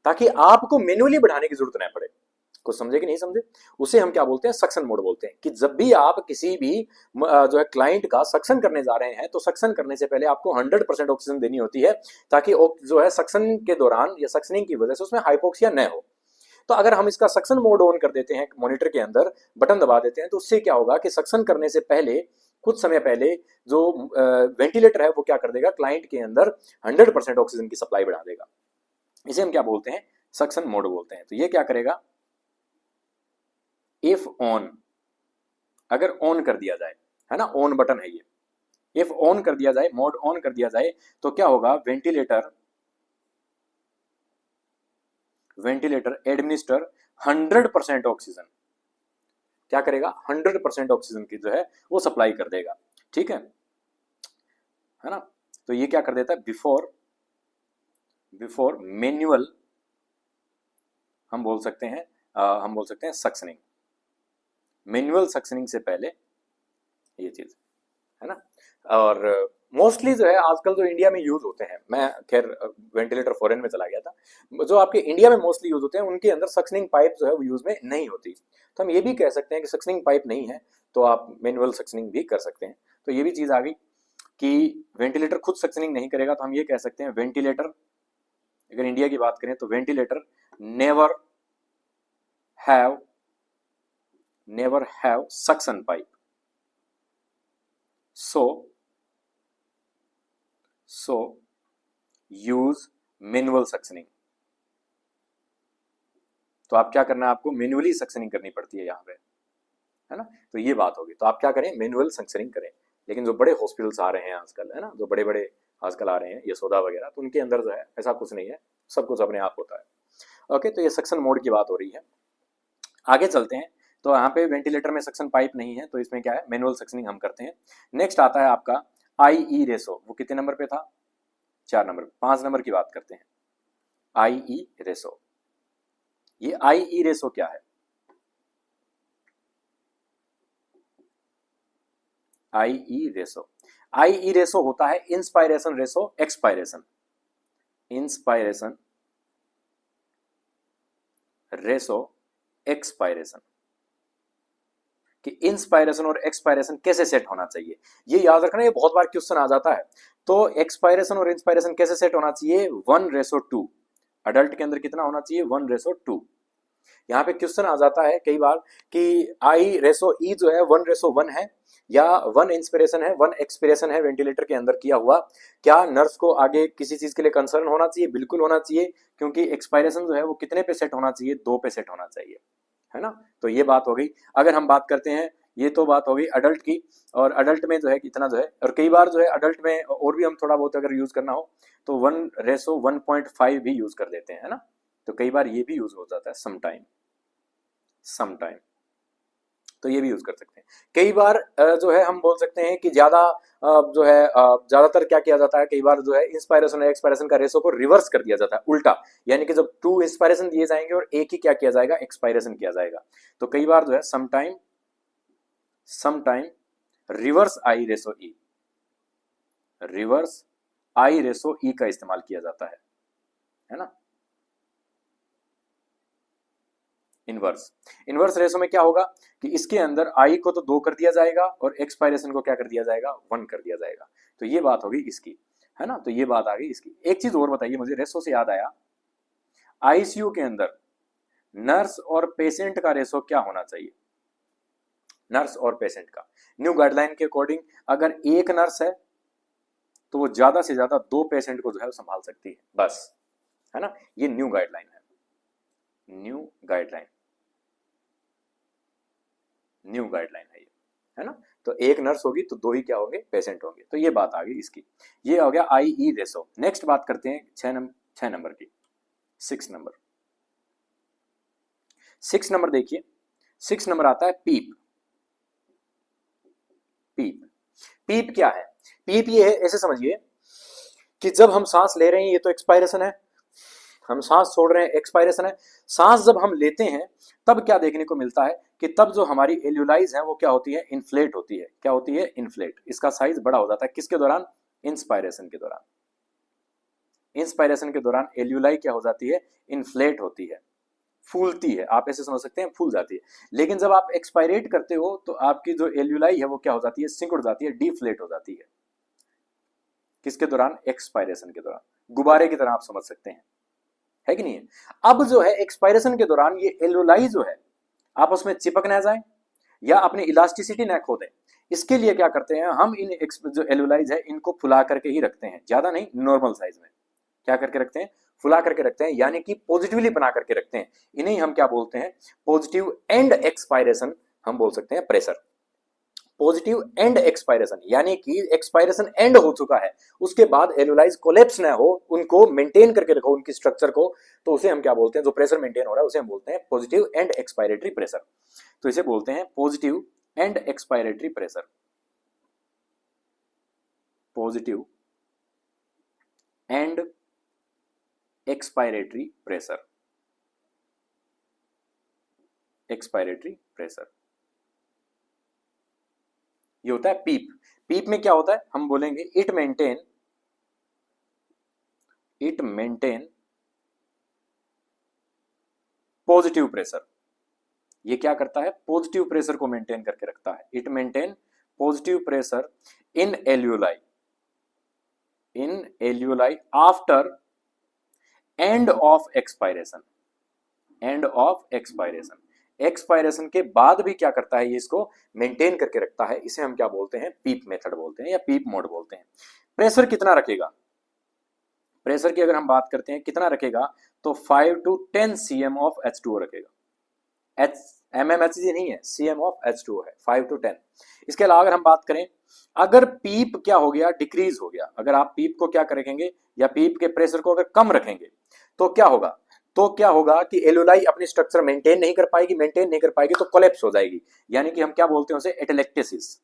ताकि आपको मैन्युअली बढ़ाने की जरूरत न पड़े। कुछ समझे कि नहीं समझे। उसे हम क्या बोलते हैं, सक्शन मोड बोलते हैं। कि जब भी आप किसी भी जो है क्लाइंट का सक्शन करने जा रहे हैं, तो सक्शन करने से पहले आपको 100% ऑक्सीजन देनी होती है, ताकि जो है सक्शन के दौरान या सक्शनिंग की वजह से उसमें हाइपोक्सिया न हो। तो अगर हम इसका सक्शन मोड ऑन कर देते हैं, मॉनिटर के अंदर बटन दबा देते हैं, तो उससे क्या होगा कि सक्शन करने से पहले, कुछ समय पहले, जो वेंटिलेटर है वो क्या कर देगा, क्लाइंट के अंदर 100% ऑक्सीजन की सप्लाई बढ़ा देगा। इसे हम क्या बोलते हैं, सक्शन मोड बोलते हैं। तो ये क्या करेगा, इफ ऑन, अगर ऑन कर दिया जाए, है ना, ऑन बटन है ये, इफ ऑन कर दिया जाए, मोड ऑन कर दिया जाए, तो क्या होगा, वेंटिलेटर, वेंटिलेटर एडमिनिस्टर 100% ऑक्सीजन, क्या करेगा, 100% ऑक्सीजन की जो है वो सप्लाई कर देगा, ठीक है ना। तो ये क्या कर देता है, बिफोर, बिफोर मैन्युअल, हम बोल सकते हैं, हम बोल सकते हैं सक्शनिंग, मैनुअल सक्शनिंग से पहले ये चीज, है ना। और मोस्टली जो है आजकल जो इंडिया में यूज होते हैं, मैं खैर वेंटिलेटर फॉरेन में चला गया था, जो आपके इंडिया में मोस्टली यूज होते हैं उनके अंदर सक्शनिंग पाइप जो है वो यूज में नहीं होती। तो हम ये भी कह सकते हैं कि सक्शनिंग पाइप नहीं है तो आप मैनुअल सक्शनिंग भी कर सकते हैं। तो ये भी चीज आ गई कि वेंटिलेटर खुद सक्शनिंग नहीं करेगा, तो हम ये कह सकते हैं वेंटिलेटर, अगर इंडिया की बात करें तो ventilator never have, never have suction pipe, so use manual suctioning. तो आप क्या करना है, आपको मैनुअली सक्शनिंग करनी पड़ती है यहाँ पे, है ना। तो ये बात होगी, तो आप क्या करें, मैनुअल सक्शनिंग करें। लेकिन जो बड़े हॉस्पिटल्स आ रहे हैं आजकल, है ना, जो बड़े बड़े आजकल आ रहे हैं यशोदा वगैरह, तो उनके अंदर जो है ऐसा कुछ नहीं है, सब कुछ अपने आप होता है। ओके, तो ये सक्शन मोड की बात हो रही है। आगे चलते हैं, तो यहाँ पे वेंटिलेटर में सक्शन पाइप नहीं है, तो इसमें क्या है, मैनुअल सक्शनिंग हम करते हैं। नेक्स्ट आता है आपका IE रेशो, वो कितने नंबर पे था, 4 नंबर। 5 नंबर की बात करते हैं, IE रेशो। ये IE रेशो क्या है, IE रेशो, IE रेशो होता है inspiration ratio expiration, inspiration ratio expiration, कि इंस्पायरेशन और एक्सपायरेशन कैसे सेट होना चाहिए, ये याद रखना, ये बहुत बार क्वेश्चन आ जाता है। तो एक्सपायरेशन और इंस्पायरेशन कैसे सेट होना चाहिए, 1:2। अडल्ट के अंदर कितना होना चाहिए, 1:2। यहाँ पे क्वेश्चन आ जाता है कई बार कि I/E जो है 1:1 है, या 1 इंस्पिरेशन है 1 एक्सपिरेशन है वेंटिलेटर के अंदर किया हुआ। क्या नर्स को आगे किसी चीज के लिए कंसर्न होना चाहिए, बिल्कुल होना चाहिए, क्योंकि एक्सपायरेशन जो है वो कितने पे सेट होना चाहिए, 2 पे सेट होना चाहिए, है ना। तो ये बात हो गई। अगर हम बात करते हैं, ये तो बात हो गई अडल्ट की, और अडल्ट में जो है कितना जो है, और कई बार जो है अडल्ट में और भी हम थोड़ा बहुत अगर यूज करना हो तो 1:1.5 भी यूज कर देते हैं, है ना। तो कई बार ये भी यूज हो जाता है समटाइम, तो ये भी यूज कर सकते हैं। कई बार जो है हम बोल सकते हैं कि ज्यादा जो है ज्यादातर क्या किया जाता है, कई बार जो है इंस्पायरेशन और एक्सपायरेशन का रेशो को रिवर्स कर दिया जाता है, उल्टा, यानी कि जब 2 इंस्पायरेशन दिए जाएंगे और एक ही क्या किया जाएगा, एक्सपायरेशन किया जाएगा। तो कई बार जो है समटाइम रिवर्स आई रेशो ई का इस्तेमाल किया जाता है ना। इनवर्स रेशो में क्या होगा कि इसके अंदर आई को तो 2 कर दिया जाएगा और एक्सपायरेशन को क्या कर दिया जाएगा, 1 कर दिया जाएगा। तो ये बात होगी इसकी, है ना। तो ये बात आ गई इसकी। एक चीज और बताइए मुझे, रेशो से याद आया, आईसीयू के अंदर नर्स और पेशेंट का रेशो क्या होना चाहिए, नर्स और पेशेंट का। न्यू गाइडलाइन के अकॉर्डिंग अगर एक नर्स है तो वो ज्यादा से ज्यादा 2 पेशेंट को जो है संभाल सकती है, बस, है ना। ये न्यू गाइडलाइन है, न्यू गाइडलाइन है ये, है ना। तो एक नर्स होगी तो 2 ही क्या होंगे, पेशेंट होंगे। तो ये बात आ गई इसकी। ये हो गया IE रेशो। नेक्स्ट बात करते हैं 6 नंबर की, 6 नंबर देखिए, 6 नंबर आता है पीप क्या है, पीप ये है, ऐसे समझिए कि जब हम सांस ले रहे हैं ये तो एक्सपायरेशन है, हम सांस छोड़ रहे हैं एक्सपायरेशन है। सांस जब हम लेते हैं तब क्या देखने को मिलता है कि तब जो हमारी एल्यूलाइज है वो क्या होती है, इन्फ्लेट होती है। क्या होती है, इन्फ्लेट। इसका साइज बड़ा हो जाता है किसके दौरान, इंस्पायरेशन के दौरान। इंस्पायरेशन के दौरान एल्यूलाई क्या हो जाती है, इन्फ्लेट होती है, फूलती है, आप ऐसे समझ सकते हैं, फूल जाती है। लेकिन जब आप एक्सपायरेट करते हो तो आपकी जो एल्यूलाई है वो क्या हो जाती है, सिकुड़ जाती है, डीफ्लेट हो जाती है। किसके दौरान, एक्सपायरेशन के दौरान। गुब्बारे की तरह आप समझ सकते हैं, है कि नहीं है। अब जो है एक्सपायरेशन के दौरान ये एल्यूलाई जो है आपस में चिपक ना जाए या अपनी इलास्टिसिटी ना खो दे, इसके लिए क्या करते हैं हम, इन जो एल्यूलाइज है इनको फुला करके ही रखते हैं, ज्यादा नहीं, नॉर्मल साइज में क्या करके रखते हैं, फुला करके रखते हैं, यानी कि पॉजिटिवली बना करके रखते हैं। इन्हें हम क्या बोलते हैं, पॉजिटिव एंड एक्सपायरेशन हम बोल सकते हैं प्रेशर। पॉजिटिव एंड एक्सपायरेशन, यानी कि एक्सपायरेशन एंड हो चुका है, उसके बाद एल्यूलाइज कोलेप्स ना हो, उनको मेंटेन करके रखो उनकी स्ट्रक्चर को, तो उसे हम क्या बोलते हैं, जो प्रेशर मेंटेन हो रहा है उसे हम बोलते हैं पॉजिटिव एंड एक्सपायरेटरी प्रेशर। तो इसे बोलते हैं positive and expiratory pressure, positive and expiratory pressure, expiratory pressure. ये होता है पीप में क्या होता है, हम बोलेंगे इट मेंटेन पॉजिटिव प्रेशर। ये क्या करता है, पॉजिटिव प्रेशर को मेंटेन करके रखता है। It maintain positive pressure in एल्यूलाई after end of expiration, expiration के बाद भी क्या करता है, ये इसको मेंटेन करके रखता है। इसे हम क्या बोलते हैं, पीप मेथड बोलते हैं या पीप मोड बोलते हैं। प्रेशर कितना रखेगा, प्रेशर की अगर हम बात करते हैं कितना रखेगा, तो 5 to 10 cm ऑफ H2O रखेगा। mmHg नहीं है, cm ऑफ H2O है, 5 to 10। इसके अलावा अगर हम बात करें, अगर पीप क्या हो गया, डिक्रीज हो गया, अगर आप पीप को क्या करेंगे या पीप के प्रेशर को अगर कम रखेंगे तो क्या होगा, तो क्या होगा कि एल्यूलाई अपनी स्ट्रक्चर मेंटेन नहीं कर पाएगी, मेंटेन नहीं कर पाएगी तो कोलैप्स हो जाएगी, यानी कि हम क्या बोलते हैं उसे, एटेलेक्टेसिस,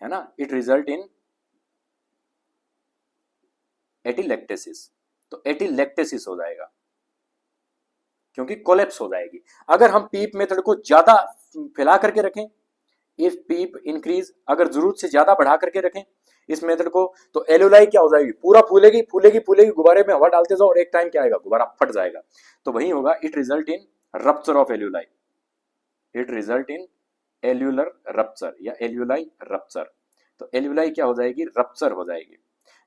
है ना, इट रिजल्ट इन एटिलेक्टेसिस। तो एटिलेक्टेसिस हो जाएगा क्योंकि कोलैप्स हो जाएगी। अगर हम पीप मेथड को ज्यादा फैला करके रखें, इफ पीप इंक्रीज, अगर जरूरत से ज्यादा बढ़ा करके रखें इस मेथड को, तो एल्यूलाई क्या हो जाएगी, पूरा फूलेगी फूलेगी फूलेगी, गुब्बारे में हवा डालते जाओ और एक टाइम क्या आएगा, गुब्बारा फट जाएगा। तो वही होगा, it result in rupture of एल्यूलाई, it result in एल्यूलर rupture या एल्यूलाई रप्चर। तो एल्यूलाई क्या हो जाएगी, रप्चर हो जाएगी,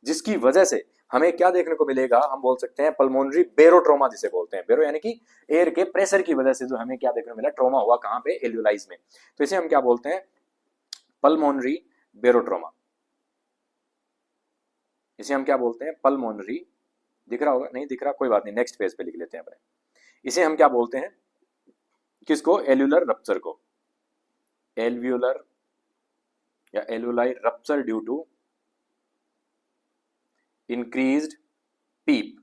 जिसकी वजह से हमें क्या देखने को मिलेगा, हम बोल सकते हैं पल्मोनरी बेरोट्रोमा जिसे बोलते हैं, बेरो यानी कि एयर के प्रेशर की वजह से जो हमें क्या देखने को मिला, ट्रोमा हुआ कहां पे, एल्यूलाइज में। तो इसे हम क्या बोलते हैं, पल्मोनरी बेरोट्रोमा। इसे हम क्या बोलते हैं, पल्मोनरी, दिख रहा होगा, नहीं दिख रहा कोई बात नहीं, नेक्स्ट पेज पे लिख लेते हैं अपने। इसे हम क्या बोलते हैं, किसको, एल्यूलर रप्चर को, एल्व्यूलर या alveoli rupture due to increased PEEP.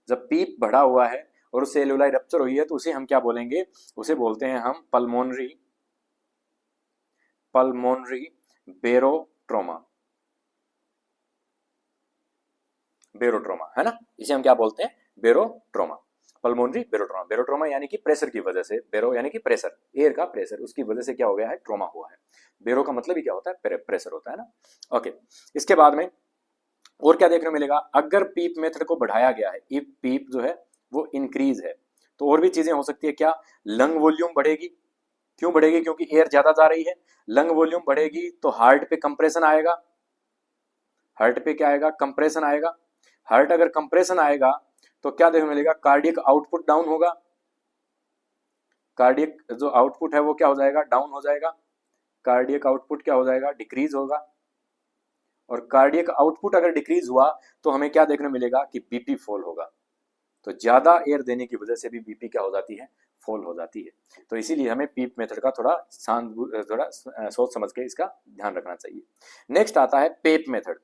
जब पीप बढ़ा हुआ है और उससे एल्यूलाई रप्चर हुई है तो उसे हम क्या बोलेंगे, उसे बोलते हैं हम पल्मोनरी, पल्मोनरी बेरोट्रोमा, बेरोट्रोमा, है ना, इसे हम क्या बोलते हैं, बेरोट्रोमा, पल्मोनरी बेरोट्रोमा। बेरोट्रोमा यानी कि प्रेशर की वजह से, बेरो यानी कि प्रेशर, एयर का प्रेशर, उसकी वजह से क्या हो गया है, ट्रोमा हुआ है। बेरो का मतलब ही क्या होता है, प्रेशर होता है ना। ओके, इसके बाद में और क्या देखने को मिलेगा, अगर पीप मेथड को बढ़ाया गया है, इफ पीप जो है वो इंक्रीज है, तो और भी चीजें हो सकती है, क्या, लंग वॉल्यूम बढ़ेगी, क्यों बढ़ेगी, क्योंकि एयर ज्यादा जा रही है, लंग वॉल्यूम बढ़ेगी तो हार्ट पे कंप्रेशन आएगा, हार्ट पे क्या आएगा, कंप्रेशन आएगा, हार्ट अगर कंप्रेशन आएगा तो क्या देखने को मिलेगा, कार्डियक आउटपुट डाउन होगा, कार्डियक जो आउटपुट है वो क्या हो जाएगा, डाउन हो जाएगा, कार्डियक आउटपुट क्या हो जाएगा, डिक्रीज होगा, और कार्डियक आउटपुट अगर डिक्रीज हुआ तो हमें क्या देखने मिलेगा कि बीपी फॉल होगा। तो ज्यादा एयर देने की वजह से भी बीपी क्या हो जाती है, फॉल हो जाती है। तो इसीलिए हमें पीप मेथड का थोड़ा थोड़ा सोच समझ के इसका ध्यान रखना चाहिए। नेक्स्ट आता है पेप मेथड,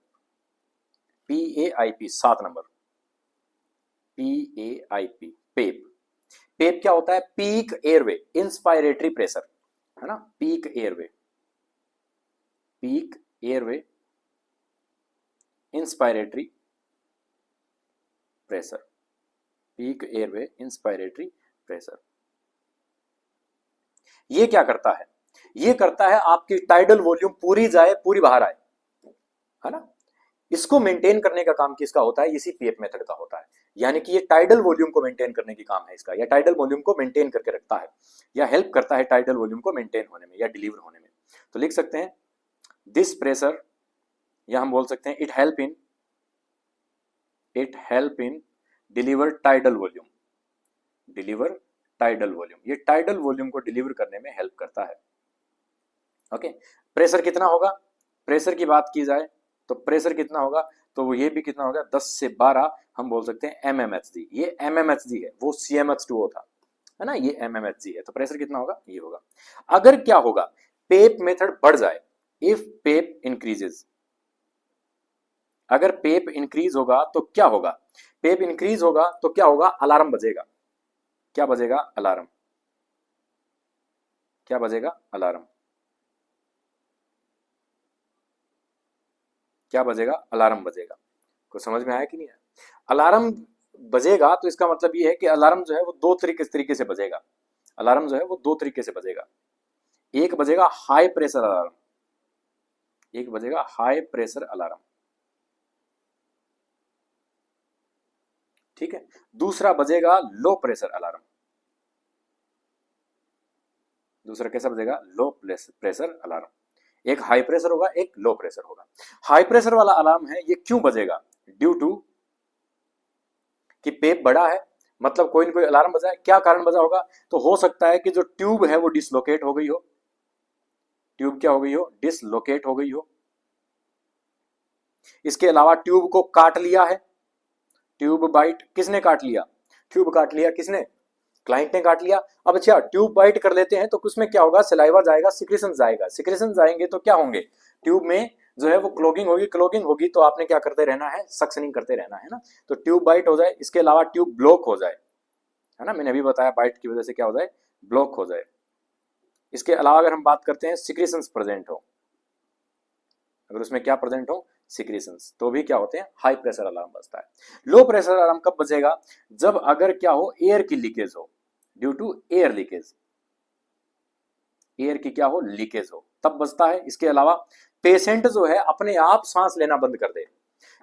PAIP, 7 नंबर, PAIP, पेप। पेप क्या होता है, पीक एयरवे इंस्पायरेटरी प्रेशर, है ना, peak airway, peak airway inspiratory pressure, peak airway inspiratory pressure. ये क्या करता है, ये करता है आपकी टाइडल वॉल्यूम पूरी जाए, पूरी बाहर आए, है ना, इसको मेंटेन करने का काम किसका होता है, इसी पीएफ मेथड का होता है। यानी कि ये टाइडल वॉल्यूम को मेंटेन करने की काम है इसका, या टाइडल वॉल्यूम को मेंटेन करके रखता है, या हेल्प करता है टाइडल वॉल्यूम को मेंटेन होने में या डिलीवर होने में। तो लिख सकते हैं दिस प्रेशर, या हम बोल सकते हैं it help in deliver tidal volume, deliver tidal volume, ये टाइडल वॉल्यूम को डिलीवर करने में हेल्प करता है। ओके, प्रेशर कितना होगा, प्रेशर की बात की जाए तो प्रेशर कितना होगा, तो वो ये भी कितना होगा, 10 से 12 हम बोल सकते हैं mmHg, ये mmHg है, वो CmH2O था, है ना, ये mmHg है। तो प्रेशर कितना होगा, ये होगा। अगर क्या होगा, पेप मेथड बढ़ जाए, इफ पेप इंक्रीजेस, अगर पेप इंक्रीज होगा तो क्या होगा, पेप इंक्रीज होगा तो क्या होगा, अलार्म बजेगा, क्या बजेगा, अलार्म, क्या बजेगा, अलार्म, क्या बजेगा, अलार्म बजेगा। कुछ समझ में आया कि नहीं आया, अलार्म बजेगा तो इसका मतलब ये है कि अलार्म जो है वो दो तरीके से बजेगा, अलार्म जो है वो दो तरीके से बजेगा। एक बजेगा हाई प्रेशर अलार्म, एक बजेगा हाई प्रेशर अलार्म, ठीक है, दूसरा बजेगा लो प्रेशर अलार्म, दूसरा कैसा बजेगा, लो प्रेशर अलार्म। एक हाई प्रेशर होगा, एक लो प्रेशर होगा। हाई प्रेशर वाला अलार्म है, ये क्यों बजेगा, ड्यू टू कि पेप बड़ा है, मतलब कोई ना कोई अलार्म बजा है, क्या कारण बजा होगा, तो हो सकता है कि जो ट्यूब है वो डिसलोकेट हो गई हो, ट्यूब क्या हो गई हो, डिसलोकेट हो गई हो। इसके अलावा ट्यूब को काट लिया है, ट्यूब बाइट, किसने काट लिया, ट्यूब काट लिया, किसने, क्लाइंट ने काट लिया। अब अच्छा, ट्यूब बाइट कर लेते हैं तो उसमें क्या होगा, सलाइवा जाएगा, सिक्रेशन जाएगा, सिक्रेशन जाएंगे तो क्या होंगे, ट्यूब में जो है वो क्लोगिंग होगी, क्लोगिंग होगी तो आपने क्या करते रहना है, सक्शनिंग करते रहना है ना। तो ट्यूब बाइट हो जाए, इसके अलावा ट्यूब ब्लॉक हो जाए, है ना, मैंने अभी बताया बाइट की वजह से क्या हो जाए, ब्लॉक हो जाए। इसके अलावा अगर हम बात करते हैं सिक्रीशंस प्रेजेंट हो, अगर उसमें क्या प्रेजेंट हो, सिक्रीशंस, तो भी क्या होते हैं, हाई प्रेशर अलार्म बजता है। लो प्रेशर अलार्म कब बजेगा, जब अगर क्या हो, एयर की लीकेज हो, due to air leakage, air की क्या हो, लीकेज हो, तब बजता है। इसके अलावा पेशेंट जो है अपने आप सांस लेना बंद कर दे।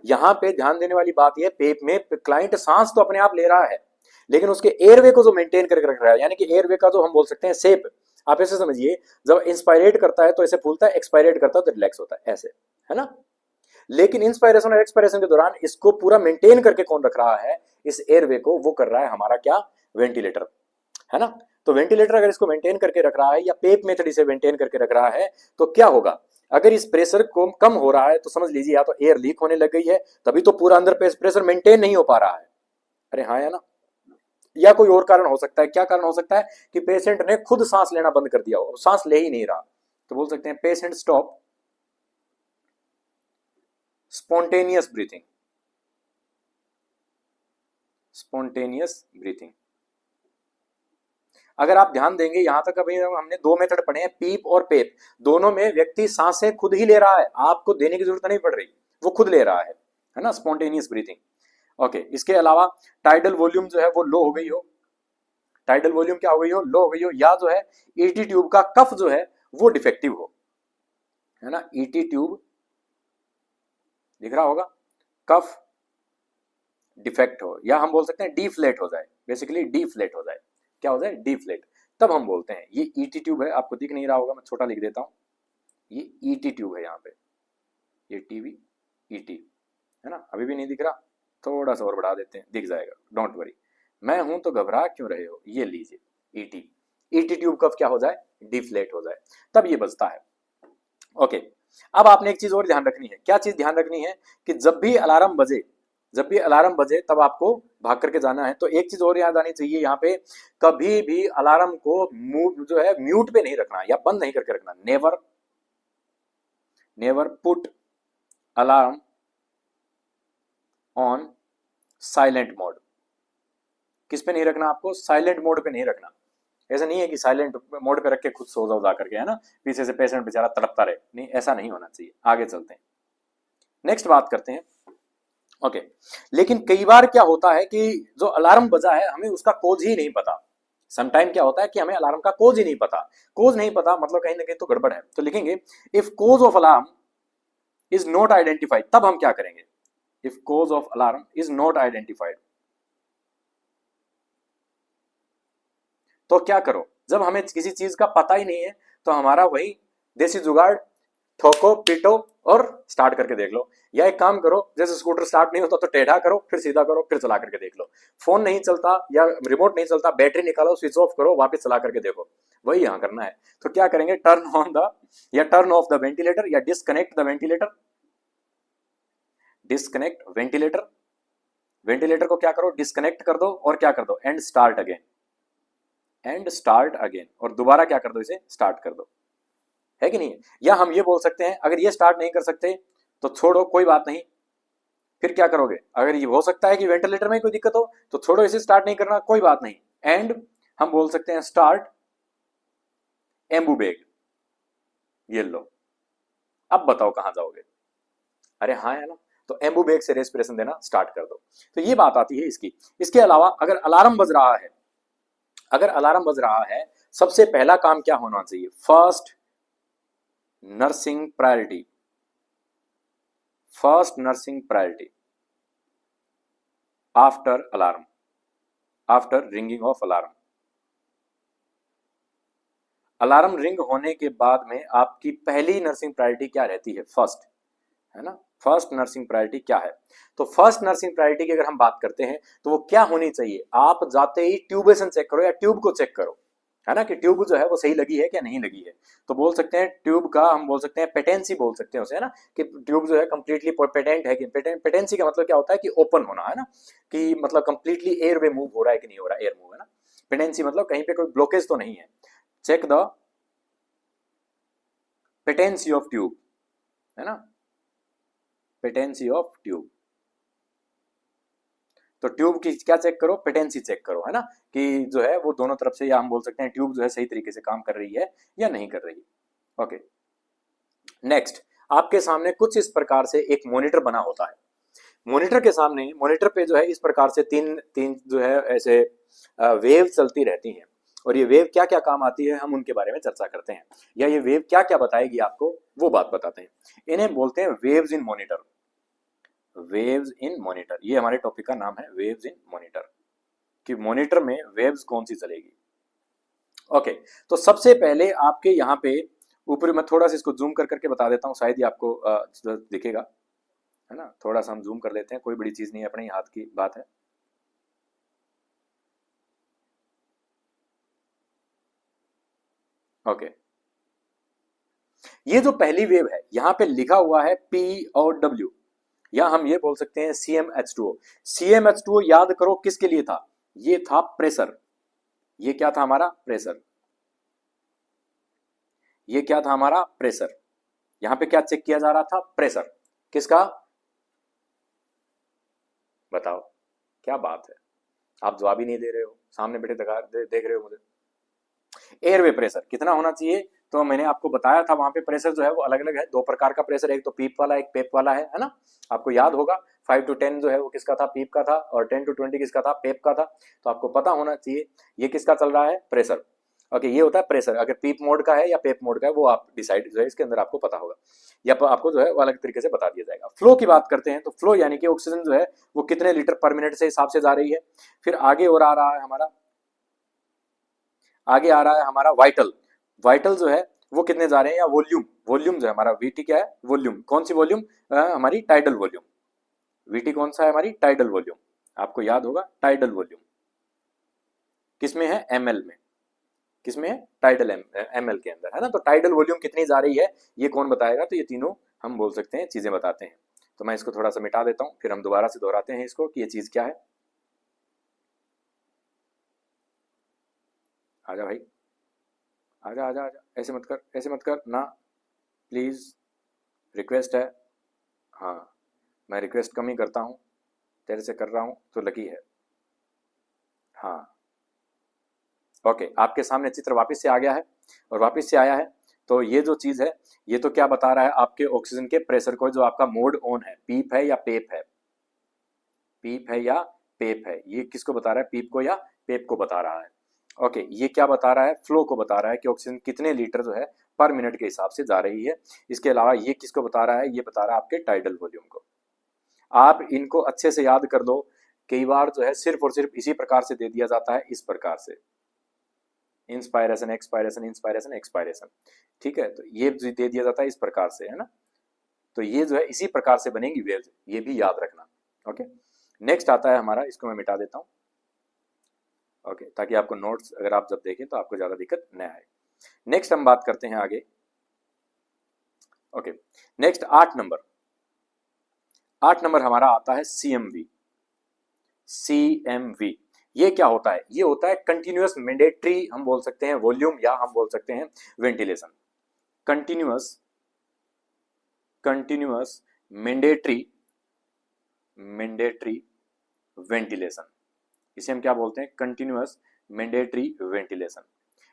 यहां पे ध्यान देने वाली बात यह, पेप में क्लाइंट सांस तो अपने आप ले रहा है, लेकिन उसके एयरवे को जो मेंटेन करके रख रहा है, यानी कि एयरवे का जो हम बोल सकते हैं शेप, आप ऐसे समझिए, जब इंस्पायरेट करता है तो ऐसे फूलता है, एक्सपायरेट करता है तो रिलैक्स होता है, ऐसे, है ना। लेकिन इंस्पायरेशन और एक्सपायरेशन के दौरान इसको पूरा मेंटेन करके कौन रख रहा है, इस एयरवे को, वो कर रहा है हमारा क्या, वेंटिलेटर, है ना। तो वेंटिलेटर अगर इसको मेंटेन करके रख रहा है या पेप मेथड इसे मेंटेन करके रख रहा है, तो क्या होगा, अगर इस प्रेशर को कम हो रहा है तो समझ लीजिए या तो एयर लीक होने लग गई है, तभी तो पूरा अंदर प्रेशर मेंटेन नहीं हो पा रहा है। अरे हाँ, है ना। या कोई और कारण हो सकता है, क्या कारण हो सकता है, कि पेशेंट ने खुद सांस लेना बंद कर दिया हो, सांस ले ही नहीं रहा, तो बोल सकते हैं patient stop spontaneous breathing, spontaneous breathing. अगर आप ध्यान देंगे यहां तक, अभी हमने दो मेथड पढ़े हैं, पीप और पेप, दोनों में व्यक्ति सांसें खुद ही ले रहा है, आपको देने की जरूरत नहीं पड़ रही, वो खुद ले रहा है ना, स्पॉन्टेनियस ब्रीथिंग। ओके, इसके अलावा टाइडल वॉल्यूम जो है वो लो हो गई हो, टाइडल वॉल्यूम क्या हो गई हो, लो हो गई हो, या जो है ईटी ट्यूब का कफ जो है वो डिफेक्टिव हो, है ना, ईटी ट्यूब दिख रहा होगा, कफ डिफेक्ट हो, या हम बोल सकते हैं डीफ्लेट हो जाए, बेसिकली डीफ्लेट हो जाए, क्या हो जाए, डीफ्लेट, तब हम बोलते हैं ये ईटी ट्यूब है। आपको दिख नहीं रहा होगा, मैं छोटा लिख देता हूं, ये ईटी ट्यूब है यहाँ पे, ये टीवी ईटी, है ना, अभी भी नहीं दिख रहा, थोड़ा सा और बढ़ा देते हैं, दिख जाएगा, डोंट वरी, मैं हूं तो घबरा क्यों रहे हो, ये लीजिए ईटी, ईटी ट्यूब कब क्या हो जाए, डिफ्लेट हो जाए, तब ये बजता है। ओके, अब आपने एक चीज और ध्यान रखनी है, क्या चीज ध्यान रखनी है, कि जब भी अलार्म बजे, जब भी अलार्म बजे तब आपको भाग करके जाना है। तो एक चीज और याद आनी चाहिए यहाँ पे, कभी भी अलार्म को जो है म्यूट पे नहीं रखना या बंद नहीं करके रखना, never, never put alarm on silent mode. किस पे नहीं रखना, आपको साइलेंट मोड पे नहीं रखना। ऐसा नहीं है कि साइलेंट मोड पे रख के खुद सो जाओ जा करके, है ना, पीछे से पेशेंट बेचारा तड़पता रहे, नहीं, ऐसा नहीं होना चाहिए। आगे चलते हैं, नेक्स्ट बात करते हैं। ओके, लेकिन कई बार क्या होता है कि जो अलार्म बजा है हमें उसका कोज ही नहीं पता। समटाइम क्या होता है कि हमें अलार्म का कोज ही नहीं पता, कोज नहीं पता मतलब कहीं ना कहीं तो गड़बड़ है, तो लिखेंगे if cause of alarm is not identified, तब हम क्या करेंगे, if cause of alarm is not identified, तो क्या करो, जब हमें किसी चीज का पता ही नहीं है तो हमारा वही देसी जुगाड़, ठोको पीटो और स्टार्ट करके देख लो, या एक काम करो, जैसे स्कूटर स्टार्ट नहीं होता तो टेढ़ा करो, फिर सीधा करो, फिर चला करके देख लो। फोन नहीं चलता या रिमोट नहीं चलता, बैटरी निकालो, स्विच ऑफ करो, वापस चला करके देखो, वही यहां करना है। तो क्या करेंगे, टर्न ऑन द या टर्न ऑफ द वेंटिलेटर या disconnect the ventilator, disconnect ventilator, ventilator को क्या करो, डिस्कनेक्ट कर दो और क्या कर दो, and start again, and start again, और दोबारा क्या कर दो, इसे स्टार्ट कर दो, है कि नहीं। या हम ये बोल सकते हैं, अगर ये स्टार्ट नहीं कर सकते तो छोड़ो, कोई बात नहीं, फिर क्या करोगे, अगर ये हो सकता है कि वेंटिलेटर में कोई दिक्कत हो तो छोड़ो, इसे स्टार्ट नहीं करना, कोई बात नहीं, एंड हम बोल सकते हैं स्टार्ट एम्बुबेग, ये लो, अब बताओ कहां जाओगे, अरे हाँ, है ना। तो एम्बुबेग से रेस्पिरेशन देना स्टार्ट कर दो। तो ये बात आती है इसकी। इसके अलावा अगर अलार्म बज रहा है, अगर अलार्म बज रहा है, सबसे पहला काम क्या होना चाहिए, first nursing priority, first nursing priority after alarm, after ringing of alarm, alarm ring होने के बाद में आपकी पहली नर्सिंग प्रायोरिटी क्या रहती है, फर्स्ट, है ना, फर्स्ट नर्सिंग प्रायोरिटी क्या है। तो फर्स्ट नर्सिंग प्रायोरिटी की अगर हम बात करते हैं तो वो क्या होनी चाहिए, आप जाते ही ट्यूबेशन चेक करो या ट्यूब को चेक करो, है ना, कि ट्यूब जो है वो सही लगी है क्या नहीं लगी है। तो बोल सकते हैं ट्यूब का, हम बोल सकते हैं पेटेंसी बोल सकते हैं उसे, है ना, कि ट्यूब जो है कंप्लीटली पेटेंट है कि, पेटेंसी का मतलब क्या होता है कि ओपन होना, है ना, कि मतलब कंप्लीटली एयर वे मूव हो रहा है कि नहीं हो रहा, एयर मूव, है ना। पेटेंसी मतलब कहीं पे कोई ब्लॉकेज तो नहीं है। Check the patency of tube, है ना, पेटेंसी ऑफ ट्यूब। तो ट्यूब की क्या चेक करो, पेटेंसी चेक करो, है ना, कि जो है वो दोनों तरफ से, या हम बोल सकते हैं ट्यूब जो है सही तरीके से काम कर रही है या नहीं कर रही। ओके, नेक्स्ट आपके सामने कुछ इस प्रकार से एक मॉनिटर बना होता है। मॉनिटर के सामने, मॉनिटर पे जो है इस प्रकार से तीन तीन जो है ऐसे वेव चलती रहती हैं, और ये वेव क्या क्या काम आती है हम उनके बारे में चर्चा करते हैं, या ये वेव क्या क्या बताएगी आपको वो बात बताते हैं। इन्हें बोलते हैं waves in monitor. Waves in monitor, ये हमारे टॉपिक का नाम है, वेव्स इन मॉनिटर, कि मॉनिटर में वेव्स कौन सी चलेगी। ओके, तो सबसे पहले आपके यहाँ पे ऊपर, मैं थोड़ा सा इसको जूम कर करके बता देता हूँ, शायद ही आपको दिखेगा, है ना, थोड़ा सा हम जूम कर लेते हैं, कोई बड़ी चीज नहीं है, अपने ही हाथ की बात है। ओके, ये जो पहली वेव है यहां पे लिखा हुआ है P और W, या हम ये बोल सकते हैं CmH2O। CmH2O याद करो किसके लिए था, ये था प्रेशर, ये क्या था हमारा प्रेशर, ये क्या था हमारा प्रेशर। यहां पे क्या चेक किया जा रहा था, प्रेशर किसका, बताओ, क्या बात है, आप जवाब ही नहीं दे रहे हो, सामने बैठे देख रहे हो मुझे। एयरवे प्रेशर कितना होना चाहिए, तो मैंने आपको बताया था वहां पे प्रेशर जो है वो अलग अलग है, दो प्रकार का प्रेशर, एक तो पीप वाला, एक पेप वाला है ना, आपको याद होगा 5 to 10 जो है वो किसका था, पीप का था, और 10 to 20 किसका था, पेप का था। तो आपको पता होना चाहिए ये किसका चल रहा है, प्रेशर। ओके, ये होता है प्रेशर, अगर पीप मोड का है या पेप मोड का है वो आप डिसाइड जो है इसके अंदर आपको पता होगा, या आपको जो है वो अलग तरीके से बता दिया जाएगा। फ्लो की बात करते हैं, तो फ्लो यानी कि ऑक्सीजन जो है वो कितने लीटर पर मिनट से हिसाब से जा रही है। फिर आगे और आ रहा है हमारा, आगे आ रहा है हमारा वाइटल, वाइटल जो है वो कितने जा रहे हैं, या वॉल्यूम, वॉल्यूम जो है हमारा वीटी क्या है, वॉल्यूम, कौन सी वॉल्यूम, हमारी टाइडल वॉल्यूम। वीटी कौन सा है, हमारी टाइडल वॉल्यूम, आपको याद होगा टाइडल वॉल्यूम किसमें है, एमएल में, किसमें है, टाइडल एमएल के अंदर, है ना। तो टाइडल वॉल्यूम कितनी जा रही है ये कौन बताएगा, तो ये तीनों हम बोल सकते हैं चीजें बताते हैं। तो मैं इसको थोड़ा सा मिटा देता हूं, फिर हम दोबारा से दोहराते हैं इसको कि ये चीज क्या है। आजा भाई, आजा आजा आजा, ऐसे मत कर, ऐसे मत कर ना, प्लीज, रिक्वेस्ट है। हाँ, मैं रिक्वेस्ट कम ही करता हूँ, तेरे से कर रहा हूँ तो लकी है। हाँ, ओके, आपके सामने चित्र वापस से आ गया है, और वापस से आया है, तो ये जो चीज है ये तो क्या बता रहा है, आपके ऑक्सीजन के प्रेशर को, जो आपका मोड ऑन है, पीप है या पेप है, पीप है या पेप है, ये किसको बता रहा है, पीप को या पेप को बता रहा है। ओके, ये क्या बता रहा है, फ्लो को बता रहा है कि ऑक्सीजन कितने लीटर जो है पर मिनट के हिसाब से जा रही है। इसके अलावा ये किसको बता रहा है, ये बता रहा है आपके टाइडल वॉल्यूम को। आप इनको अच्छे से याद कर लो, कई बार जो है सिर्फ और सिर्फ इसी प्रकार से दे दिया जाता है, इस प्रकार से, इंस्पायरेशन एक्सपायरेशन, इंस्पायरेशन एक्सपायरेशन, ठीक है, तो ये दे दिया जाता है इस प्रकार से, है ना। तो ये जो है इसी प्रकार से बनेंगी वेव्स, ये भी याद रखना। ओके, नेक्स्ट आता है हमारा, इसको मैं मिटा देता हूँ, ओके, ताकि आपको नोट्स अगर आप जब देखें तो आपको ज्यादा दिक्कत न आए। नेक्स्ट हम बात करते हैं आगे। ओके, नेक्स्ट 8 नंबर, 8 नंबर हमारा आता है CMV। CMV ये क्या होता है, ये होता है कंटिन्यूअस मैंडेटरी, हम बोल सकते हैं वॉल्यूम, या हम बोल सकते हैं ventilation. Continuous, continuous mandatory, mandatory ventilation, इसे हम क्या बोलते हैं, कंटिन्यूअस मैंडेटरी वेंटिलेशन।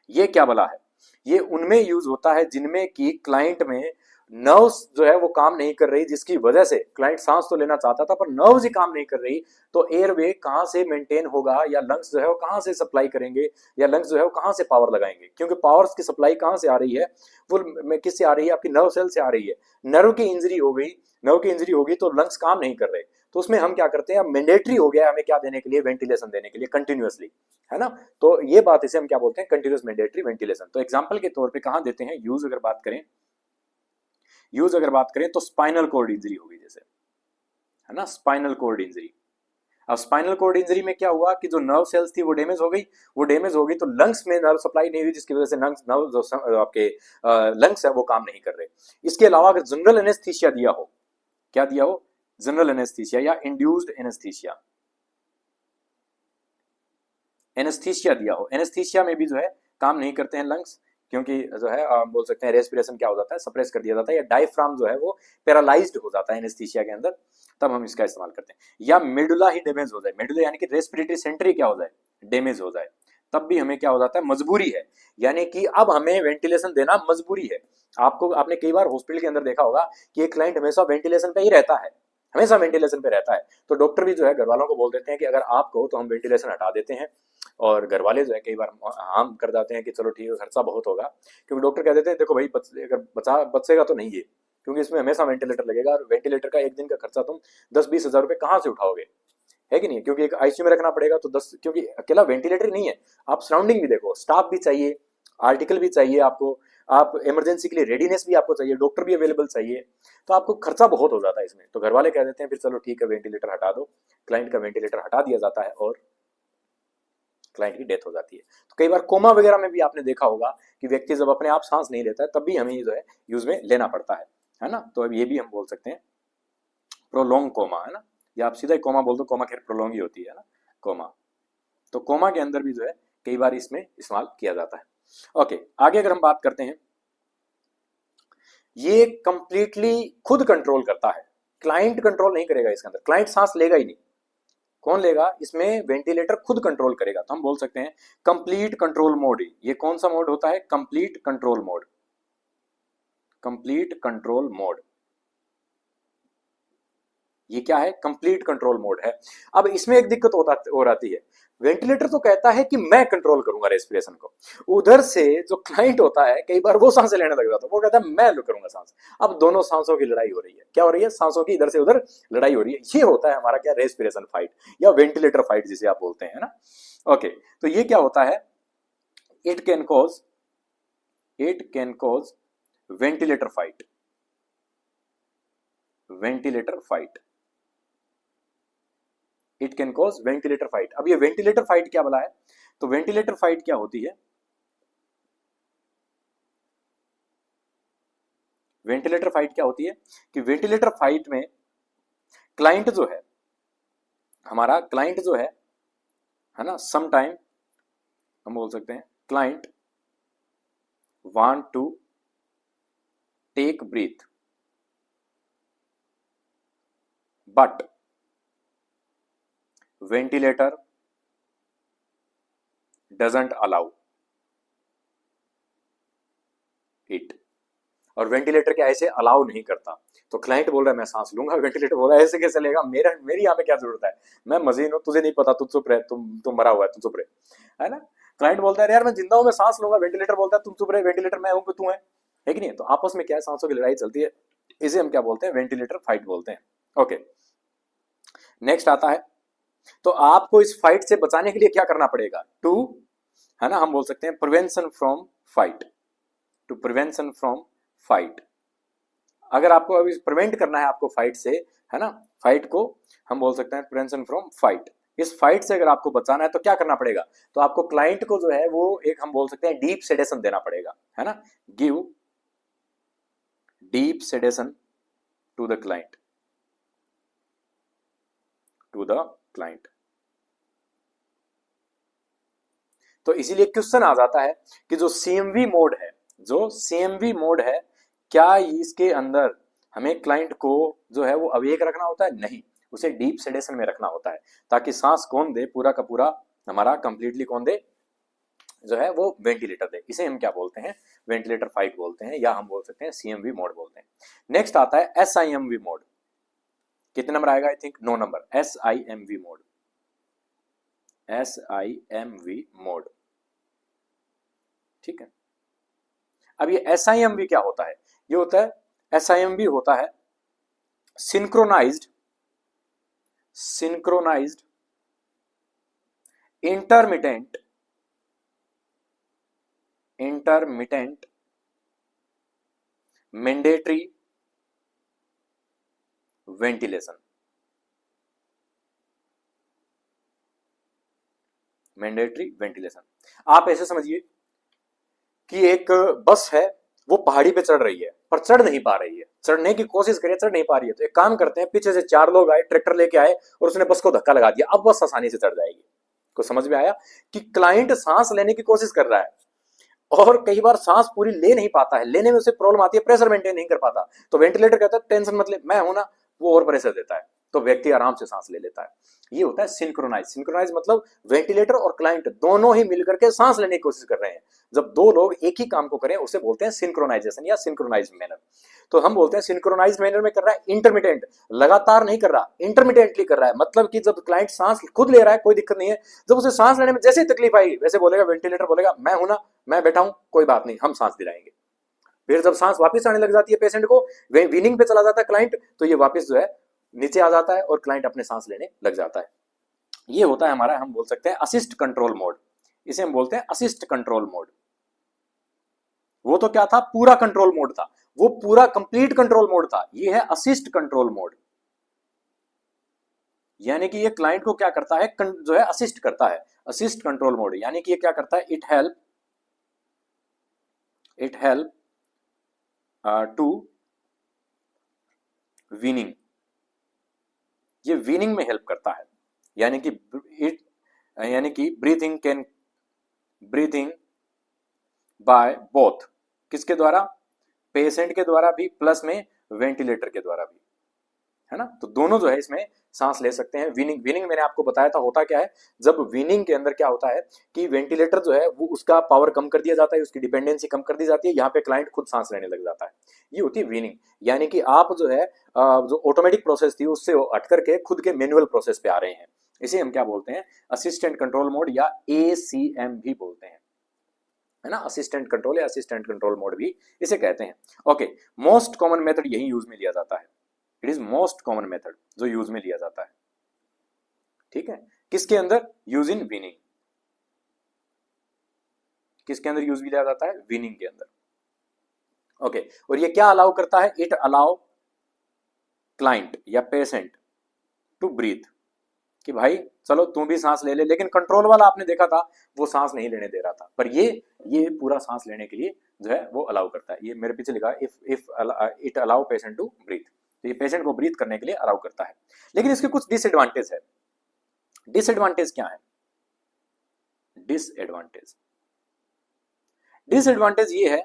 ये क्या बला है, ये उनमें यूज होता है जिनमें कि क्लाइंट में नर्व्स जो है वो काम नहीं कर रही, जिसकी वजह से क्लाइंट सांस तो लेना चाहता था पर नर्व्स ही काम नहीं कर रही, तो एयरवे कहां से मेंटेन होगा, या लंग्स जो है वो कहां से सप्लाई करेंगे, या लंग्स जो है वो कहां से पावर लगाएंगे, क्योंकि पावर्स की सप्लाई कहां से आ रही है, वो किससे आ रही है, आपकी नर्व सेल से आ रही है। नर्व की इंजरी हो गई, नर्व की इंजरी होगी तो लंग्स काम नहीं कर रहे, तो उसमें हम क्या करते हैं, मैंडेटरी हो गया हमें क्या देने के लिए, वेंटिलेशन देने के लिए कंटिन्यूअसली, है ना। तो ये बात, इसे हम क्या बोलते हैं, कंटिन्यूअस मैंडेटरी वेंटिलेशन। तो एग्जांपल के तौर पे कहां देते हैं यूज, अगर बात करें, यूज अगर बात करें तो स्पाइनल कोर्ड इंजरी होगी जैसे, है ना, स्पाइनल कोर्ड इंजरी। अब स्पाइनल कोर्ड इंजरी में क्या हुआ कि जो नर्व सेल्स थी वो डैमेज हो गई, वो डैमेज हो गई तो लंग्स में नर्व सप्लाई नहीं हुई, जिसकी वजह से लंग्स, नर्व जो आपके लंग्स है वो काम नहीं कर रहे। इसके अलावा अगर जनरल एनेस्थीसिया दिया हो, क्या दिया हो, जनरल एनेस्थीसिया या इंड्यूस्ड एनेस्थीसिया, एनेस्थीसिया दिया हो, एनेस्थीसिया में भी जो है काम नहीं करते हैं लंग्स, क्योंकि जो है बोल सकते हैं रेस्पिरेशन क्या हो जाता है, सप्रेस कर दिया जाता है, या डायफ्राम जो है वो पैरालाइज्ड हो जाता है एनेस्थीसिया के अंदर, तब हम इसका इस्तेमाल करते हैं। या मेडुला ही डैमेज हो जाए, मेडुला यानी कि रेस्पिरेटरी सेंटर ही क्या हो जाए, डैमेज हो जाए, तब भी हमें क्या हो जाता है, मजबूरी है, यानी कि अब हमें वेंटिलेशन देना मजबूरी है। आपको आपने कई बार हॉस्पिटल के अंदर देखा होगा कि एक क्लाइंट हमेशा वेंटिलेशन पे ही रहता है, हमेशा वेंटिलेशन पे रहता है, तो डॉक्टर भी जो है घर वालों को बोल देते हैं कि अगर आप कहो तो हम वेंटिलेशन हटा देते हैं, और घर वाले जो है कई बार हार्म कर जाते हैं कि चलो ठीक है खर्चा बहुत होगा, क्योंकि डॉक्टर कह देते हैं देखो भाई अगर बचेगा तो नहीं है, क्योंकि इसमें हमेशा वेंटिलेटर लगेगा, और वेंटिलेटर का एक दिन का खर्चा तुम 10-20 हज़ार रुपए कहाँ से उठाओगे, है कि नहीं, क्योंकि एक आईसीयू में रखना पड़ेगा तो 10, क्योंकि अकेला वेंटिलेटर नहीं है, आप सराउंडिंग भी देखो, स्टाफ भी चाहिए, आर्टिकल भी चाहिए आपको, आप इमरजेंसी के लिए रेडीनेस भी आपको चाहिए, डॉक्टर भी अवेलेबल चाहिए, तो आपको खर्चा बहुत हो जाता है इसमें, तो घर वाले कह देते हैं फिर चलो ठीक है वेंटिलेटर हटा दो, क्लाइंट का वेंटिलेटर हटा दिया जाता है और क्लाइंट की डेथ हो जाती है। तो कई बार कोमा वगैरह में भी आपने देखा होगा कि व्यक्ति जब अपने आप सांस नहीं लेता है तब भी हमें जो है यूज में लेना पड़ता है ना, तो अब ये भी हम बोल सकते हैं प्रोलोंग कोमा, है ना, या आप सीधा ही कोमा बोल दो, कोमा खैर प्रोलोंग ही होती है ना, कोमा, तो कोमा के अंदर भी जो है कई बार इसमें इस्तेमाल किया जाता है। ओके, आगे अगर हम बात करते हैं, ये कंप्लीटली खुद कंट्रोल करता है, क्लाइंट कंट्रोल नहीं करेगा इसके अंदर, क्लाइंट सांस लेगा ही नहीं, कौन लेगा इसमें, वेंटिलेटर खुद कंट्रोल करेगा, तो हम बोल सकते हैं कंप्लीट कंट्रोल मोड। ये कौन सा मोड होता है, complete control mode, complete control mode, ये क्या है, कंप्लीट कंट्रोल मोड है। अब इसमें एक दिक्कत हो आती है, वेंटिलेटर तो कहता है कि मैं कंट्रोल करूंगा रेस्पिरेशन को, उधर से जो क्लाइंट होता है कई बार वो सांसें लेने लग जाता है, वो कहता है मैं करूंगा सांस, अब दोनों सांसों की लड़ाई हो रही है, क्या हो रही है, सांसों की इधर से उधर लड़ाई हो रही है, ये होता है हमारा क्या, रेस्पिरेशन फाइट या वेंटिलेटर फाइट जिसे आप बोलते हैं ना। ओके, तो ये क्या होता है, it can cause ventilator fight, ventilator fight, it can cause ventilator fight. अब ये वेंटिलेटर फाइट क्या बोला है, तो वेंटिलेटर फाइट क्या होती है, वेंटिलेटर फाइट क्या होती है कि वेंटिलेटर फाइट में क्लाइंट जो है, हमारा क्लाइंट जो है ना, सम टाइम हम बोल सकते हैं client want to take breath but ventilator doesn't allow it, और वेंटिलेटर क्या ऐसे अलाउ नहीं करता, तो क्लाइंट बोल रहा है मैं सांस लूंगा, वेंटिलेटर बोल रहा है ऐसे कैसे लेगा, मेरी यहाँ पे क्या जरूरत है, मैं मशीन हूं, तुझे नहीं पता, तू चुप रहे, तुम मरा हुआ है, तू चुप रहे, है ना। क्लाइंट बोलता है यार मैं जिंदा हूं, मैं सांस लूंगा, वेंटिलेटर बोलता है तुम चुप रहे, वेंटिलेटर मैं हूं कि तू है कि नहीं, तो आपस में क्या है, सांसों की लड़ाई चलती है, इसे हम क्या बोलते हैं, वेंटिलेटर फाइट बोलते हैं। ओके, नेक्स्ट आता है, तो आपको इस फाइट से बचाने के लिए क्या करना पड़ेगा, टू, है ना, हम बोल सकते हैं prevention from fight, to prevention from fight, अगर आपको अभी प्रिवेंट करना है आपको फाइट से, है ना, फाइट को हम बोल सकते हैं प्रिवेंशन फ्रॉम फाइट, इस फाइट से अगर आपको बचाना है तो क्या करना पड़ेगा, तो आपको क्लाइंट को जो है वो एक हम बोल सकते हैं डीप सेडेशन देना पड़ेगा, है ना, give deep sedation to the client, to the client. तो इसीलिए क्वेश्चन आ जाता है कि जो सीएमवी मोड है, जो सीएमवी मोड है, क्या इसके अंदर हमें क्लाइंट को जो है वो अवेक रखना होता है, नहीं, उसे डीप सेडेशन में रखना होता है, ताकि सांस कौन दे, पूरा का पूरा हमारा कंप्लीटली कौन दे, जो है वो वेंटिलेटर दे, इसे हम क्या बोलते हैं, वेंटिलेटर फाइट बोलते हैं, या हम बोल सकते हैं सीएमवी मोड बोलते हैं। नेक्स्ट आता है एसआईएमवी मोड, कितने नंबर आएगा, I think 9 number, SIMV mode, SIMV mode, ठीक है। अब ये एसआईएमवी क्या होता है, ये होता है, एसआईएमवी होता है synchronised intermittent mandatory ventilation, mandatory ventilation. आप ऐसे समझिए कि एक बस है, वो पहाड़ी पे चढ़ रही है पर चढ़ नहीं पा रही है, चढ़ने की कोशिश करे, चढ़ नहीं पा रही है, तो एक काम करते हैं, पीछे से 4 लोग आए, ट्रैक्टर लेके आए और उसने बस को धक्का लगा दिया, अब बस आसानी से चढ़ जाएगी। को समझ में आया कि क्लाइंट सांस लेने की कोशिश कर रहा है, और कई बार सांस पूरी ले नहीं पाता है, लेने में उसे प्रॉब्लम आती है, प्रेशर मेंटेन नहीं कर पाता, तो वेंटिलेटर कहता है टेंशन मत ले, मैं हूं ना, वो और प्रेशर देता है, तो व्यक्ति आराम से सांस ले लेता है। ये होता है सिंक्रोनाइज। सिंक्रोनाइज मतलब वेंटिलेटर और क्लाइंट दोनों ही मिलकर के सांस लेने की कोशिश कर रहे हैं। जब दो लोग एक ही काम को करें उसे बोलते हैं सिंक्रोनाइजेशन या सिंक्रोनाइज मैनर। तो हम बोलते हैं सिंक्रोनाइज मैनर में कर रहा है, इंटरमिटेंट, लगातार नहीं कर रहा, इंटरमिटेंटली कर रहा है। मतलब कि जब क्लाइंट सांस खुद ले रहा है कोई दिक्कत नहीं है, जब उसे सांस लेने में जैसे ही तकलीफ आई वैसे बोलेगा, वेंटिलेटर बोलेगा मैं हूं ना, मैं बैठा हूं, कोई बात नहीं, हम सांस दिलाएंगे। फिर जब सांस वापस आने लग जाती है पेशेंट को, वे वीनिंग पे चला जाता है क्लाइंट, तो ये वापस जो है नीचे आ जाता है और क्लाइंट अपने सांस लेने लग जाता है। ये होता है हमारा, हम बोल सकते हैं असिस्ट कंट्रोल मोड। इसे हम बोलते हैं असिस्ट कंट्रोल मोड। वो तो क्या था, पूरा कंट्रोल मोड था, वो पूरा कंप्लीट कंट्रोल मोड था। ये है असिस्ट कंट्रोल मोड, यानी कि ये क्लाइंट को क्या करता है, जो है असिस्ट करता है। असिस्ट कंट्रोल मोड यानी कि ये क्या करता है, इट हेल्प टू वीनिंग, ये वीनिंग में हेल्प करता है। यानी कि इट, यानी कि ब्रीथिंग बाय बोथ, किसके द्वारा, पेशेंट के द्वारा भी प्लस में वेंटिलेटर के द्वारा भी, है ना। तो दोनों जो है इसमें सांस ले सकते हैं। वीनिंग, वीनिंग मैंने आपको बताया था होता क्या है, जब वीनिंग के अंदर क्या होता है कि वेंटिलेटर जो है वो उसका पावर कम कर दिया जाता है, उसकी डिपेंडेंसी कम कर दी जाती है, यहाँ पे क्लाइंट खुद सांस लेने लग जाता है। ये होती है वीनिंग। यानी कि आप जो है जो ऑटोमेटिक प्रोसेस थी उससे हट करके खुद के मैनुअल प्रोसेस पे आ रहे हैं। इसे हम क्या बोलते हैं, असिस्टेंट कंट्रोल मोड या ACM भी बोलते हैं, है ना। असिस्टेंट कंट्रोल या असिस्टेंट कंट्रोल मोड भी इसे कहते हैं। ओके, मोस्ट कॉमन मेथड यही यूज में लिया जाता है। It is most common method जो यूज में लिया जाता है, ठीक है। किसके अंदर, यूज इन वीनिंग, किसके अंदर यूज भी लिया जाता है, वीनिंग के अंदर। ओके, और ये क्या अलाउ करता है, इट अलाउ क्लाइंट या पेशेंट टू ब्रीथ, कि भाई चलो तू भी सांस ले ले, लेकिन कंट्रोल वाला आपने देखा था वो सांस नहीं लेने दे रहा था, पर ये पूरा सांस लेने के लिए जो है वो अलाउ करता है। ये मेरे पीछे लिखा है, if it allow patient to breathe, तो ये पेशेंट को ब्रीथ करने के लिए अलाउ करता है। लेकिन इसके कुछ डिसएडवांटेज है। डिसएडवांटेज क्या है, डिसएडवांटेज, डिसएडवांटेज ये है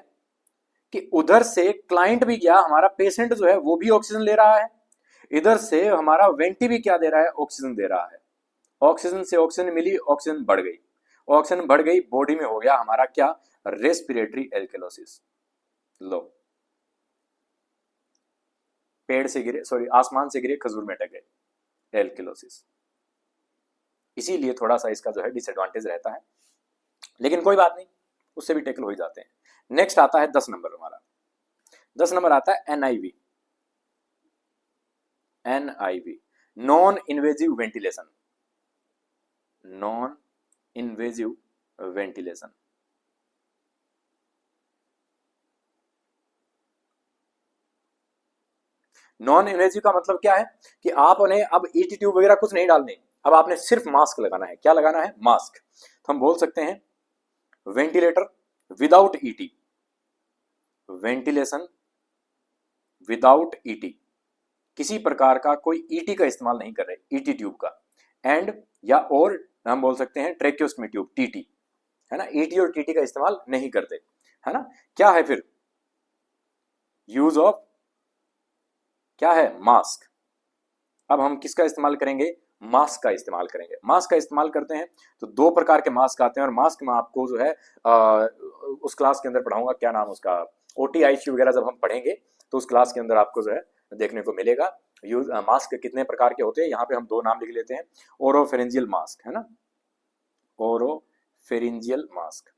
कि उधर से क्लाइंट भी गया, हमारा पेशेंट जो है वो भी ऑक्सीजन ले रहा है, इधर से हमारा वेंटी भी क्या दे रहा है, ऑक्सीजन दे रहा है। ऑक्सीजन से ऑक्सीजन मिली, ऑक्सीजन बढ़ गई, ऑक्सीजन बढ़ गई, बॉडी में हो गया हमारा क्या, रेस्पिरेटरी एल्केलोसिस। लो, पेड़ से गिरे, सॉरी आसमान से गिरे खजूर में टके, एल्केलोसिस। इसीलिए थोड़ा सा इसका जो है डिसएडवांटेज रहता है, लेकिन कोई बात नहीं, उससे भी टेकल हो ही जाते हैं। नेक्स्ट आता है 10 नंबर हमारा, 10 नंबर आता है NIV, NIV, non invasive ventilation, non invasive ventilation. Non invasive का मतलब क्या है कि आपने अब ET ट्यूब वगैरह कुछ नहीं डालने, अब आपने सिर्फ मास्क लगाना है। क्या लगाना है, मास्क। तो हम बोल सकते हैं ventilator without ET, ventilation without ET, किसी प्रकार का कोई ET का इस्तेमाल नहीं कर रहे, ET ट्यूब का, एंड या और हम बोल सकते हैं ट्रेक्योस्टमी ट्यूब, TT, है ना। ET और TT का इस्तेमाल नहीं करते, है ना। क्या है फिर, यूज ऑफ क्या है, मास्क। अब हम किसका इस्तेमाल करेंगे, मास्क का इस्तेमाल करेंगे। मास्क का इस्तेमाल करते हैं तो दो प्रकार के मास्क आते हैं, और मास्क में आपको जो है उस क्लास के अंदर पढ़ाऊंगा, क्या नाम उसका, OT-IC वगैरह जब हम पढ़ेंगे तो उस क्लास के अंदर आपको जो है देखने को मिलेगा। यूज मास्क कितने प्रकार के होते हैं, यहाँ पे हम दो नाम लिख लेते हैं, ओरोफेरेंजियल मास्क, है ना, ओरोफेरेंजियल मास्क।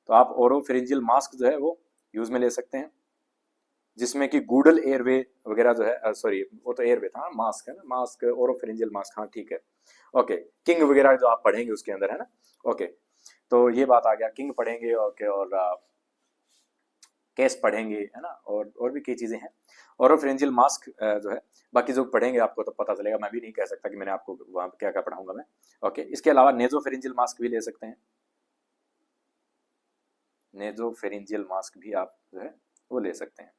तो आप ओरोफेरेंजियल मास्क जो है वो यूज में ले सकते हैं, जिसमें कि गूडल एयरवे वगैरह जो है, सॉरी वो तो एयरवे था, मास्क है ना, मास्क ओरोफेरेंजियल मास्क, हाँ ठीक है। ओके, किंग वगैरह जो आप पढ़ेंगे उसके अंदर, है ना। ओके, तो ये बात आ गया, किंग पढ़ेंगे, ओके, और केस पढ़ेंगे, है ना, और भी कई चीजें हैं। ओरोफेरेंजियल मास्क जो है, बाकी जो पढ़ेंगे आपको तो पता चलेगा, मैं भी नहीं कह सकता कि मैंने आपको वहां क्या क्या पढ़ाऊंगा मैं। ओके, इसके अलावा नेजोफेरेंजियल मास्क भी ले सकते हैं, नेजोफेरेंजियल मास्क भी आप जो है वो ले सकते हैं।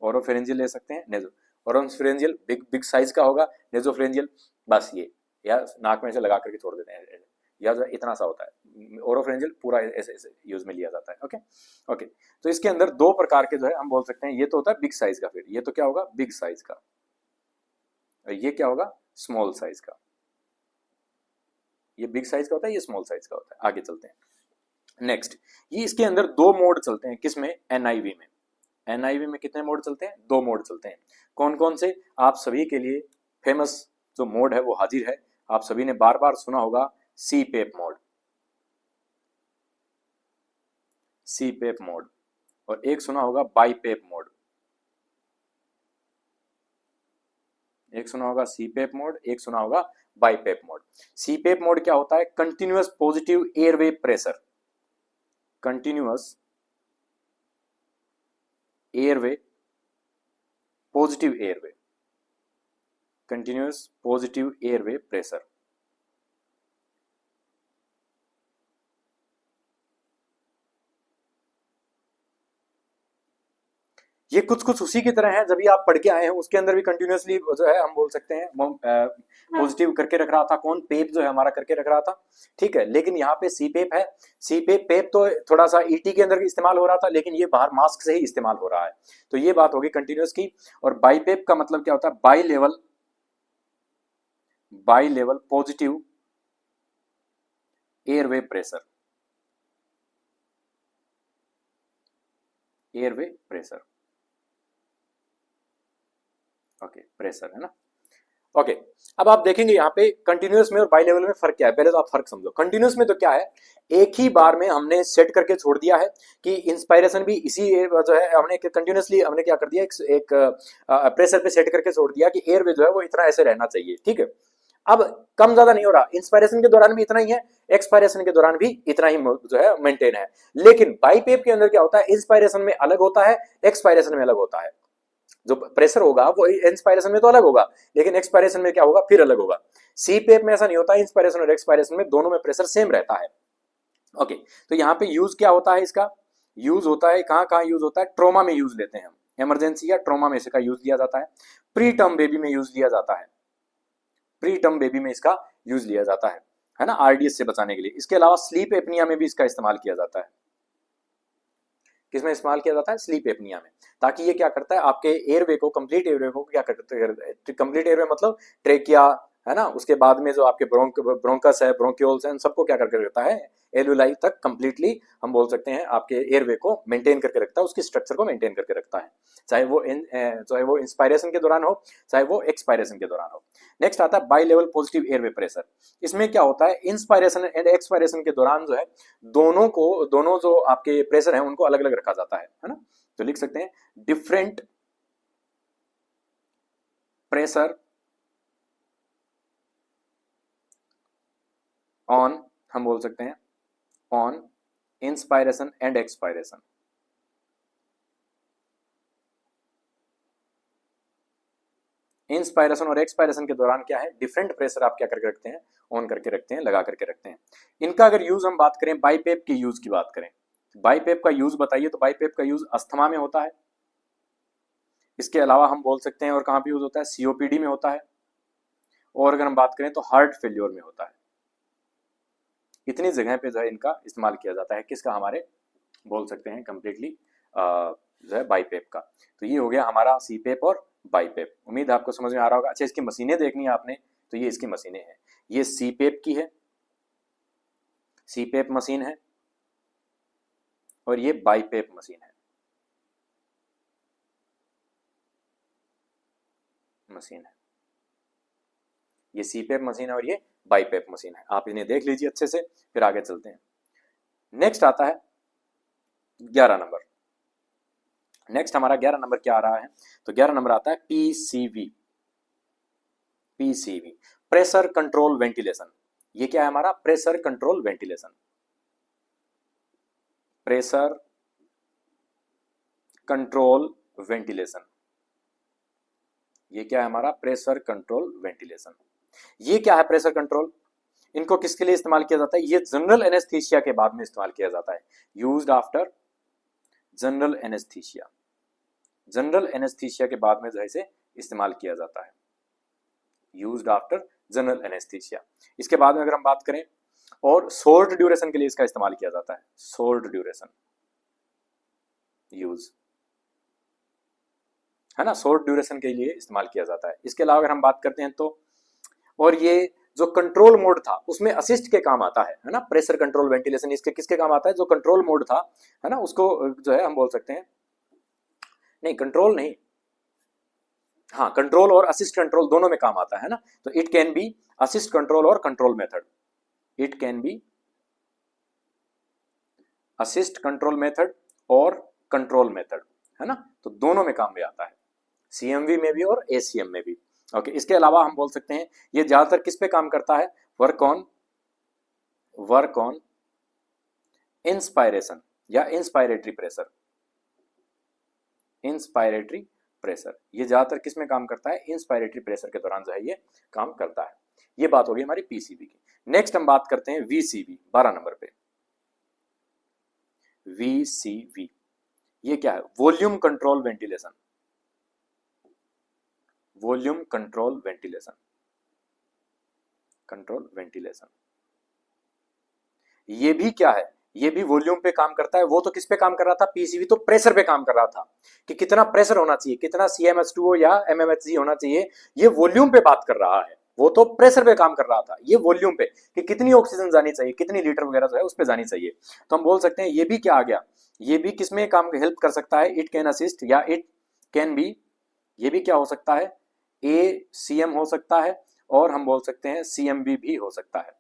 ओरोफेरेंजियल ले सकते हैं, नेजो, ओरोफेरेंजियल बिग बिग साइज का होगा, नेजोफेरेंजियल बस ये, या नाक में से लगा करके छोड़ देते हैं, या जो इतना सा होता है। ओरोफेरेंजियल पूरा ऐसे ऐसे यूज में लिया जाता है। ओके ओके, तो इसके अंदर दो प्रकार के जो है हम बोल सकते हैं, ये तो होता है बिग साइज का, फिर ये तो क्या होगा बिग साइज का, और ये क्या होगा स्मॉल साइज का। ये बिग साइज का होता है, ये स्मॉल साइज का होता है। आगे चलते हैं नेक्स्ट, ये इसके अंदर दो मोड चलते हैं, किसमें एनआईवी में। एनआईवी में कितने मोड चलते हैं, दो मोड चलते हैं। कौन कौन से, आप सभी के लिए फेमस जो मोड है वो हाजिर है, आप सभी ने बार बार सुना होगा सी पेप मोड, सी पेप मोड, और एक सुना होगा बाई पेप मोड, एक सुना होगा सी पेप मोड, एक सुना होगा BiPAP mode. CPAP mode क्या होता है, continuous positive airway pressure, continuous airway positive airway, continuous positive airway pressure. ये कुछ कुछ उसी की तरह है, जब भी आप पढ़ के आए हैं उसके अंदर भी कंटिन्यूअसली जो है हम बोल सकते हैं पॉजिटिव करके रख रहा था, कौन पेप जो है हमारा करके रख रहा था, ठीक है। लेकिन यहाँ पे सी पेप है, सी पेप पेप तो थोड़ा सा ईटी के अंदर इस्तेमाल हो रहा था, लेकिन ये बाहर मास्क से ही इस्तेमाल हो रहा है। तो ये बात होगी कंटिन्यूअस की। और बाई पेप का मतलब क्या होता है, by level, by level positive airway pressure, airway pressure, okay pressure है ना। ओके अब आप देखेंगे यहाँ पे कंटिन्यूअस में और बाई लेवल में फर्क क्या है, पहले तो आप फर्क समझो। कंटिन्यूअस में तो क्या है, एक ही बार में हमने सेट करके छोड़ दिया है कि इंस्पायरेशन भी इसी जो है हमने कंटिन्यूअसली हमने क्या कर दिया, एक प्रेशर पे सेट करके छोड़ दिया कि एयरवे जो है वो इतना ऐसे रहना चाहिए, ठीक है। अब कम ज्यादा नहीं हो रहा, इंस्पायरेशन के दौरान भी इतना ही है, एक्सपायरेशन के दौरान भी इतना ही जो है मेंटेन है। लेकिन बाई पेप के अंदर क्या होता है, इंस्पायरेशन में अलग होता है, एक्सपायरेशन में अलग होता है। जो प्रेशर होगा वो इंस्पायरेशन में तो अलग होगा, लेकिन एक्सपायरेशन में क्या होगा फिर अलग होगा। सी पेप में ऐसा नहीं होता, इंस्पायरेशन और एक्सपायरेशन में दोनों में प्रेशर सेम रहता है। ओके, तो यहाँ पे यूज क्या होता है, इसका यूज होता है कहाँ कहाँ यूज होता है, ट्रोमा में यूज लेते हैं हम, इमरजेंसी या ट्रोमा में इसका यूज लिया जाता है। प्री टर्म बेबी में यूज लिया जाता है, प्री टर्म बेबी में इसका यूज लिया जाता है ना, आरडीएस से बचाने के लिए। इसके अलावा स्लीप एपनिया में भी इसका इस्तेमाल किया जाता है। किसमें इस्तेमाल किया जाता है, स्लीप एपनिया में। ताकि ये क्या करता है, आपके एयरवे को, कंप्लीट एयरवे को क्या करता है, कंप्लीट एयरवे मतलब ट्रेकिया है ना, उसके बाद में जो आपके ब्रोंकस है, ब्रोंक्यूल्स है, सब को क्या करके रखता है, एलुलाई तक कंप्लीटली हम बोल सकते हैं आपके एयरवे को मेंटेन करके रखता है, उसकी स्ट्रक्चर को मेंटेन करके रखता है, चाहे वो इंस्पायरेशन के दौरान हो, चाहे वो एक्सपायरेशन के दौरान हो। नेक्स्ट आता है by level positive airway pressure. इसमें क्या होता है, इंस्पायरेशन एंड एक्सपायरेशन के दौरान जो है दोनों जो आपके प्रेशर है उनको अलग अलग रखा जाता है ना। तो लिख सकते हैं डिफरेंट प्रेशर ऑन, हम बोल सकते हैं on inspiration and expiration. Inspiration और एक्सपायरेशन के दौरान क्या है, डिफरेंट प्रेशर आप क्या करके रखते हैं, ऑन करके रखते हैं, लगा करके रखते हैं। इनका अगर यूज हम बात करें, बाईपेप की यूज की बात करें, बाईपेप का यूज बताइए, तो बाईपेप का यूज अस्थमा में होता है। इसके अलावा हम बोल सकते हैं और कहां पे यूज होता है, सीओपीडी में होता है, और अगर हम बात करें तो हार्ट फेल्योर में होता है। इतनी जगह पे जो है इनका इस्तेमाल किया जाता है, किसका, हमारे बोल सकते हैं कंप्लीटली जो है बाईपेप का। तो ये हो गया हमारा सीपेप और बाईपेप। उम्मीद आपको समझ में आ रहा होगा। अच्छा, इसकी मशीनें देखनी है आपने, तो ये इसकी मशीनें हैं, ये सीपेप की है, सीपेप मशीन है, और ये बाईपेप मशीन है, मशीन है। ये सीपेप मशीन है और ये बाईपेप मशीन है। आप इन्हें देख लीजिए अच्छे से, फिर आगे चलते हैं। नेक्स्ट आता है 11 नंबर। नेक्स्ट हमारा 11 नंबर क्या आ रहा है, तो 11 नंबर आता है PCV, PCV pressure control ventilation. ये क्या है हमारा, pressure control ventilation, pressure control ventilation. ये क्या है हमारा, प्रेशर कंट्रोल वेंटिलेशन। ये क्या है प्रेशर कंट्रोल, इनको किसके लिए इस्तेमाल किया जाता है, ये जनरल एनेस्थीसिया के बाद में इस्तेमाल किया जाता है, used after general anaesthesia. General anaesthesia के बाद में जो है इसे इस्तेमाल किया जाता है, यूज्ड आफ्टर जनरल एनेस्थीसिया। इसके बाद में अगर हम बात करें और शॉर्ट ड्यूरेशन के लिए इसका इस्तेमाल किया जाता है, शॉर्ट ड्यूरेशन यूज, है ना, शॉर्ट ड्यूरेशन के लिए इस्तेमाल किया जाता है। इसके अलावा अगर हम बात करते हैं तो, और ये जो कंट्रोल मोड था उसमें असिस्ट के काम आता है ना, प्रेशर कंट्रोल वेंटिलेशन इसके किसके काम आता है, जो कंट्रोल मोड था, है ना, उसको जो है हम बोल सकते हैं, नहीं कंट्रोल नहीं, हाँ कंट्रोल और असिस्ट कंट्रोल दोनों में काम आता है ना, तो it can be assist control और control method, it can be assist control method और कंट्रोल मेथड, है ना, तो दोनों में काम में आता है, सीएमवी में भी और एसीएम में भी। ओके, इसके अलावा हम बोल सकते हैं ये ज्यादातर किस पे काम करता है, वर्क ऑन इंस्पायरेशन या इंस्पायरेटरी प्रेशर, इंस्पायरेटरी प्रेशर ये ज्यादातर किस में काम करता है, इंस्पायरेटरी प्रेशर के दौरान जो है ये काम करता है। ये बात होगी हमारी पीसीबी की। नेक्स्ट हम बात करते हैं वीसीबी, 12 नंबर पे, वीसीवी ये क्या है, volume control ventilation, volume control ventilation, control ventilation ये भी क्या है, ये भी वॉल्यूम पे काम करता है। वो तो किस पे काम कर रहा था, पीसीबी तो प्रेशर पे काम कर रहा था कि कितना प्रेशर होना चाहिए, कितना CmH2O या MmHg होना चाहिए, ये वॉल्यूम पे बात कर रहा है। वो तो प्रेशर पे काम कर रहा था, ये वॉल्यूम पे कि कितनी ऑक्सीजन जानी चाहिए, कितनी लीटर वगैरह जो है उस पे जानी चाहिए। तो हम बोल सकते हैं ये भी क्या आ गया, ये भी किसमें काम हेल्प कर सकता है, इट कैन असिस्ट या इट कैन बी, ये भी क्या हो सकता है, ACM हो सकता है और हम बोल सकते हैं CMB भी हो सकता है,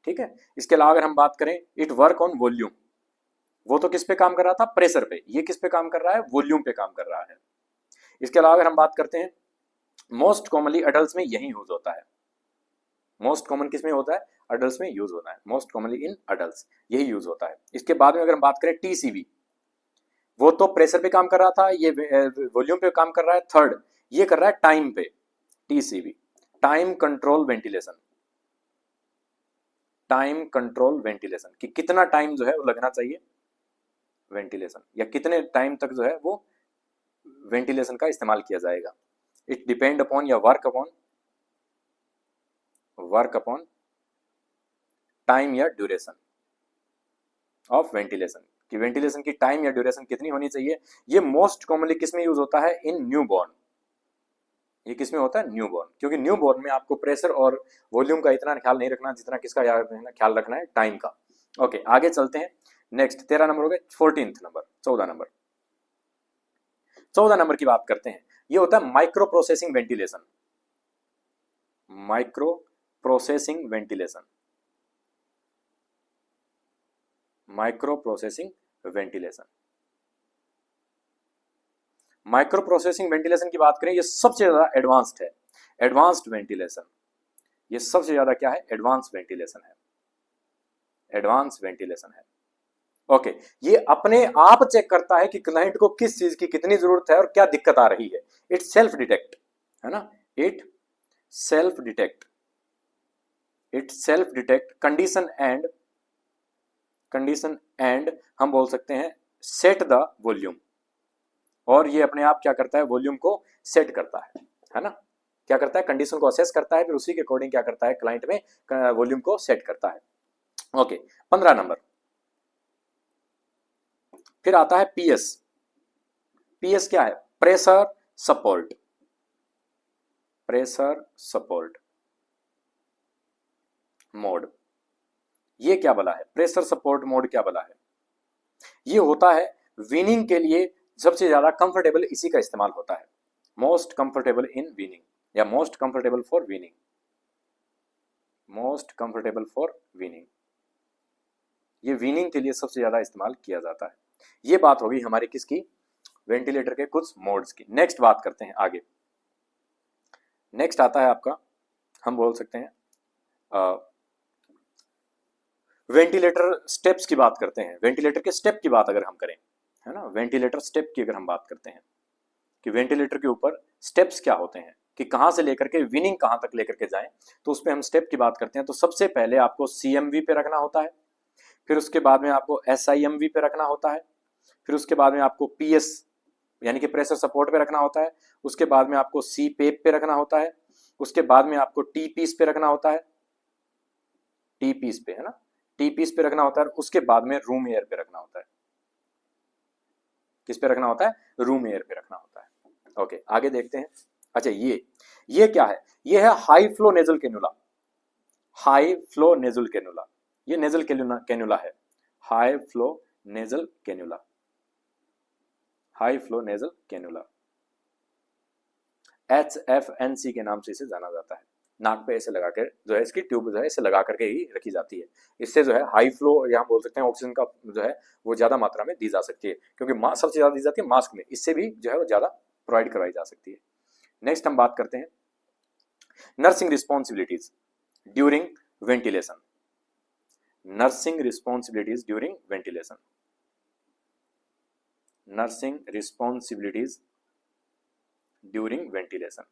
ठीक है। इसके अलावा अगर हम बात करें इट वर्क ऑन वॉल्यूम, वो तो किस पे काम कर रहा था, प्रेशर पे, ये किस पे काम कर रहा है, वॉल्यूम पे काम कर रहा है। इसके अलावा अगर हम बात करते हैं मोस्ट कॉमनली अडल्ट में यही यूज होता है, मोस्ट कॉमन किस में होता है, अडल्ट में यूज होता है, मोस्ट कॉमनली इन अडल्ट यही यूज होता है। इसके बाद में अगर हम बात करें टीसीबी, वो तो प्रेशर पे काम कर रहा था, ये वॉल्यूम पे काम कर रहा है। थर्ड ये कर रहा है टाइम पे, TCB time control ventilation, time control ventilation कि कितना टाइम जो है वो लगना चाहिए वेंटिलेशन, या कितने टाइम तक जो है वो वेंटिलेशन का इस्तेमाल किया जाएगा। इट डिपेंड अपॉन या वर्क अपॉन टाइम या ड्यूरेशन ऑफ वेंटिलेशन, कि वेंटिलेशन की टाइम या ड्यूरेशन कितनी होनी चाहिए। ये मोस्ट कॉमनली किस में यूज होता है, इन न्यूबॉर्न, ये किस में होता है, न्यूबॉर्न, क्योंकि न्यूबॉर्न में आपको प्रेशर और वॉल्यूम का इतना ख्याल नहीं रखना जितना किसका ख्याल रखना है, टाइम का। ओके आगे चलते हैं, नेक्स्ट 13 नंबर हो गए, 14th नंबर, 14 नंबर की बात करते हैं। ये होता है micro processing ventilation, micro processing ventilation, micro processing ventilation, micro processing ventilation की बात करें, ये सबसे ज्यादा एडवांस्ड है, एडवांस्ड वेंटिलेशन, ये सबसे ज्यादा क्या है, एडवांस वेंटिलेशन है, एडवांस वेंटिलेशन है। ओके ये अपने आप चेक करता है कि क्लाइंट को किस चीज की कितनी जरूरत है और क्या दिक्कत आ रही है। इट सेल्फ डिटेक्ट, है ना, it self detect, it self detect condition and हम बोल सकते हैं सेट द वॉल्यूम, और ये अपने आप क्या करता है, वॉल्यूम को सेट करता है ना, क्या करता है, कंडीशन को असेस करता है, फिर उसी के अकॉर्डिंग क्या करता है, क्लाइंट में वॉल्यूम को सेट करता है। ओके 15 नंबर, फिर आता है पीएस, पीएस क्या है, pressure support, pressure support mode, ये क्या बला है, प्रेशर सपोर्ट मोड क्या बला है, ये होता है विनिंग के लिए सबसे ज्यादा कंफर्टेबल इसी का इस्तेमाल होता है, मोस्ट कंफर्टेबल इन विनिंग या most comfortable for winning, most comfortable for winning, ये विनिंग के लिए सबसे ज्यादा इस्तेमाल किया जाता है। ये बात होगी हमारी किसकी, वेंटिलेटर के कुछ मोड्स की। नेक्स्ट बात करते हैं आगे, नेक्स्ट आता है आपका, हम बोल सकते हैं वेंटिलेटर स्टेप्स की बात करते हैं। वेंटिलेटर के स्टेप की बात अगर हम करें, है ना, वेंटिलेटर स्टेप की अगर हम बात करते हैं कि वेंटिलेटर के ऊपर स्टेप्स क्या होते हैं, कि कहां से लेकर के विनिंग कहां तक लेकर के जाएं, तो उसमें हम स्टेप की बात करते हैं। तो सबसे पहले आपको CMV पे रखना होता है, फिर उसके बाद में आपको SIMV पे रखना होता है, फिर उसके बाद में आपको PS यानी कि प्रेशर सपोर्ट पे रखना होता है, उसके बाद में आपको CPAP पे रखना होता है, उसके बाद में आपको TPs पे रखना होता है, TPs पे, है ना, टी पीस पे रखना होता है, उसके बाद में रूम एयर पे रखना होता है। किस पे रखना होता है? रूम एयर पे रखना होता है। ओके, आगे देखते हैं। अच्छा, ये क्या है? ये है high flow nasal cannula. High flow nasal cannula, ये नेजल कैनुला है। High flow nasal cannula, high flow nasal cannula, HFNC के नाम से इसे जाना जाता है। नाक पे ऐसे लगा कर जो है, इसकी ट्यूब जो है इसे लगा करके ही रखी जाती है। इससे जो है हाई फ्लो, यहाँ बोल सकते हैं ऑक्सीजन का जो है वो ज्यादा मात्रा में दी जा सकती है, क्योंकि सबसे ज्यादा दी जाती है मास्क में, इससे भी जो है वो ज्यादा प्रोवाइड करवाई जा सकती है। नेक्स्ट हम बात करते हैं nursing responsibilities during ventilation. Nursing responsibilities during ventilation, nursing responsibilities during ventilation.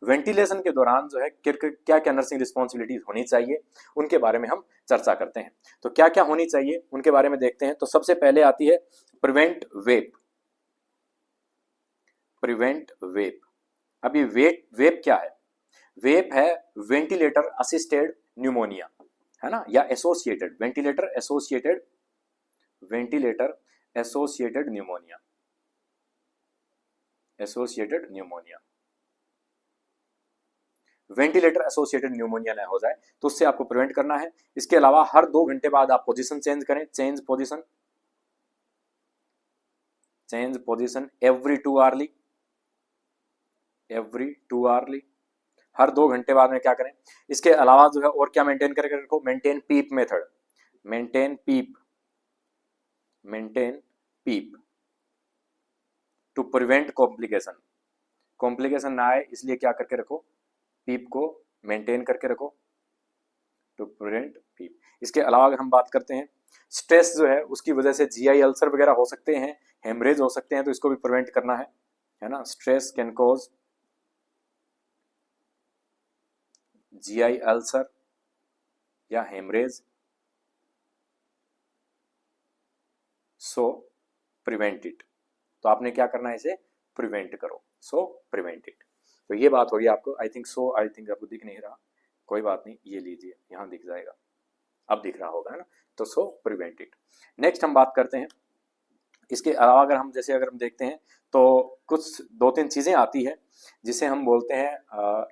Ventilation के दौरान जो है क्या क्या नर्सिंग रिस्पॉन्सिबिलिटीज होनी चाहिए, उनके बारे में हम चर्चा करते हैं। तो क्या क्या होनी चाहिए उनके बारे में देखते हैं। तो सबसे पहले आती है प्रिवेंट वेप। प्रिवेंट वेप, अभी वेप क्या है? वेप है वेंटिलेटर असिस्टेड न्यूमोनिया, है ना, या associated ventilator associated pneumonia, associated pneumonia. Ventilator associated pneumonia ना हो जाए तो उससे आपको प्रिवेंट करना है। इसके अलावा हर 2 घंटे बाद आप पोजीशन चेंज करें, चेंज पोजीशन एवरी 2 आवरली, हर 2 घंटे बाद में क्या करें। इसके अलावा जो है और क्या मेंटेन करके रखो, maintain PEEP method, maintain PEEP to prevent complication ना आए, इसलिए क्या करके रखो, पीप को मेंटेन करके रखो टू प्रिवेंट पीप। इसके अलावा अगर हम बात करते हैं स्ट्रेस जो है उसकी वजह से जीआई अल्सर वगैरह हो सकते हैं, हेमरेज हो सकते हैं, तो इसको भी प्रिवेंट करना है ना। Stress can cause GI ulcer या हेमरेज, सो प्रिवेंट इट। तो आपने क्या करना है, इसे प्रिवेंट करो, सो प्रिवेंट इट। तो ये बात होगी आपको, आई थिंक आपको दिख नहीं रहा, कोई बात नहीं, ये लीजिए यहां दिख जाएगा, अब दिख रहा होगा, है ना। तो सो प्रिवेंट इट। नेक्स्ट हम बात करते हैं, इसके अलावा अगर हम देखते हैं तो कुछ 2-3 चीजें आती है जिसे हम बोलते हैं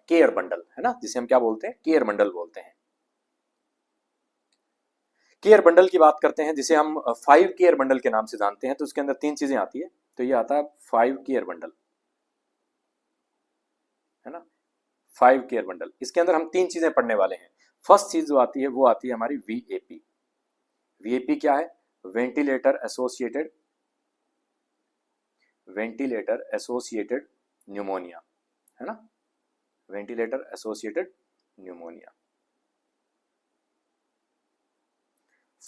केयर बंडल, है ना, जिसे हम क्या बोलते हैं, केयर बंडल बोलते हैं। केयर बंडल की बात करते हैं जिसे हम 5 केयर बंडल के नाम से जानते हैं। तो उसके अंदर 3 चीजें आती है। तो ये आता है 5 केयर बंडल, है ना, 5 केयर बंडल। इसके अंदर हम 3 चीजें पढ़ने वाले हैं। फर्स्ट चीज जो आती है वो आती है हमारी वीएपी। वीएपी क्या है? वेंटिलेटर एसोसिएटेड न्यूमोनिया, है ना, ventilator associated pneumonia.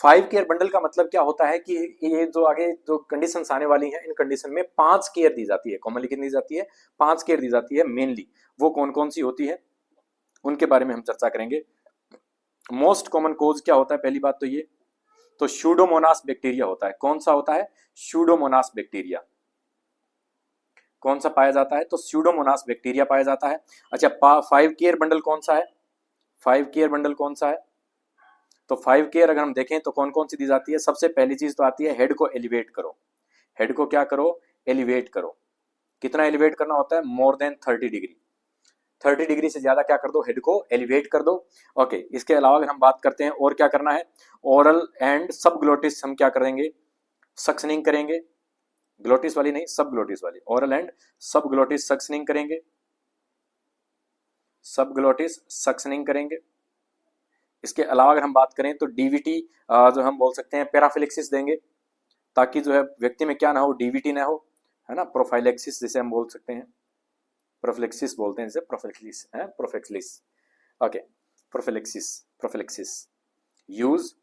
5 care bundle का मतलब क्या होता है कि ये जो आगे जो कंडीशंस आने वाली हैं, इन कंडीशन में 5 केयर दी जाती है, कॉमनली कितनी दी जाती है, 5 केयर दी जाती है। मेनली वो कौन कौन सी होती है उनके बारे में हम चर्चा करेंगे। मोस्ट कॉमन कोज क्या होता है, पहली बात तो ये, तो स्यूडोमोनास बैक्टीरिया होता है। कौन सा होता है? Pseudomonas bacteria. कौन सा पाया जाता है? तो स्यूडोमोनास बैक्टीरिया पाया जाता है। अच्छा, 5 केयर बंडल कौन सा है? 5 केयर बंडल कौन सा है? तो 5 केयर अगर हम देखें तो कौन कौन सी दी जाती है। सबसे पहली चीज तो आती है हेड को एलिवेट करो। हेड को क्या करो? एलिवेट करो। कितना एलिवेट करना होता है? More than 30 degree. 30 डिग्री से ज्यादा क्या कर दो, हेड को एलिवेट कर दो। ओके, इसके अलावा अगर हम बात करते हैं और क्या करना है, ओरल एंड सब ग्लोटिस हम क्या करेंगे, सक्शनिंग करेंगे। ग्लोटिस वाली नहीं, सब ग्लोटिस वाली, ओरल एंड सब ग्लोटिस सक्शनिंग करेंगे, सब ग्लोटिस सक्शनिंग करेंगे। इसके अलावा अगर हम बात करें तो डीवीटी जो हम बोल सकते हैं पैराफिलेक्सिस देंगे, ताकि जो है व्यक्ति में क्या ना हो, डीवीटी ना हो, है ना, प्रोफाइलेक्सिस जिसे हम बोल सकते हैं, प्रोफिलेक्सिस बोलते हैं जिसे, प्रोफिलेक्सिस है, prophylaxis. Okay, prophylaxis use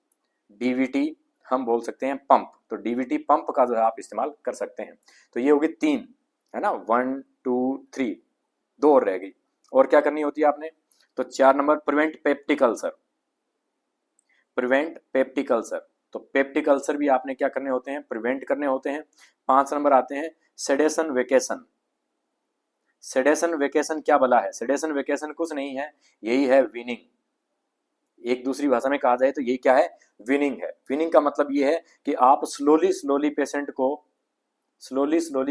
DVT हम बोल सकते हैं पंप। तो डीवीटी पंप का जो है आप इस्तेमाल कर सकते हैं। तो ये होगी 3, है ना, 1 2 3, 2 और रह गई। और क्या करनी होती है आपने? तो 4 number prevent peptic ulcer. Prevent peptic ulcer, तो पेप्टिक अल्सर भी आपने क्या करने होते हैं, प्रिवेंट करने होते हैं। 5 नंबर आते हैं सेडेशन वेकेशन। सेडेशन वेकेशन क्या बला है? सेडेशन वेकेशन कुछ नहीं है, यही है वीनिंग। एक दूसरी भाषा में कहा जाए तो ये क्या है, विनिंग है। विनिंग का मतलब ये है कि आप स्लोली स्लोली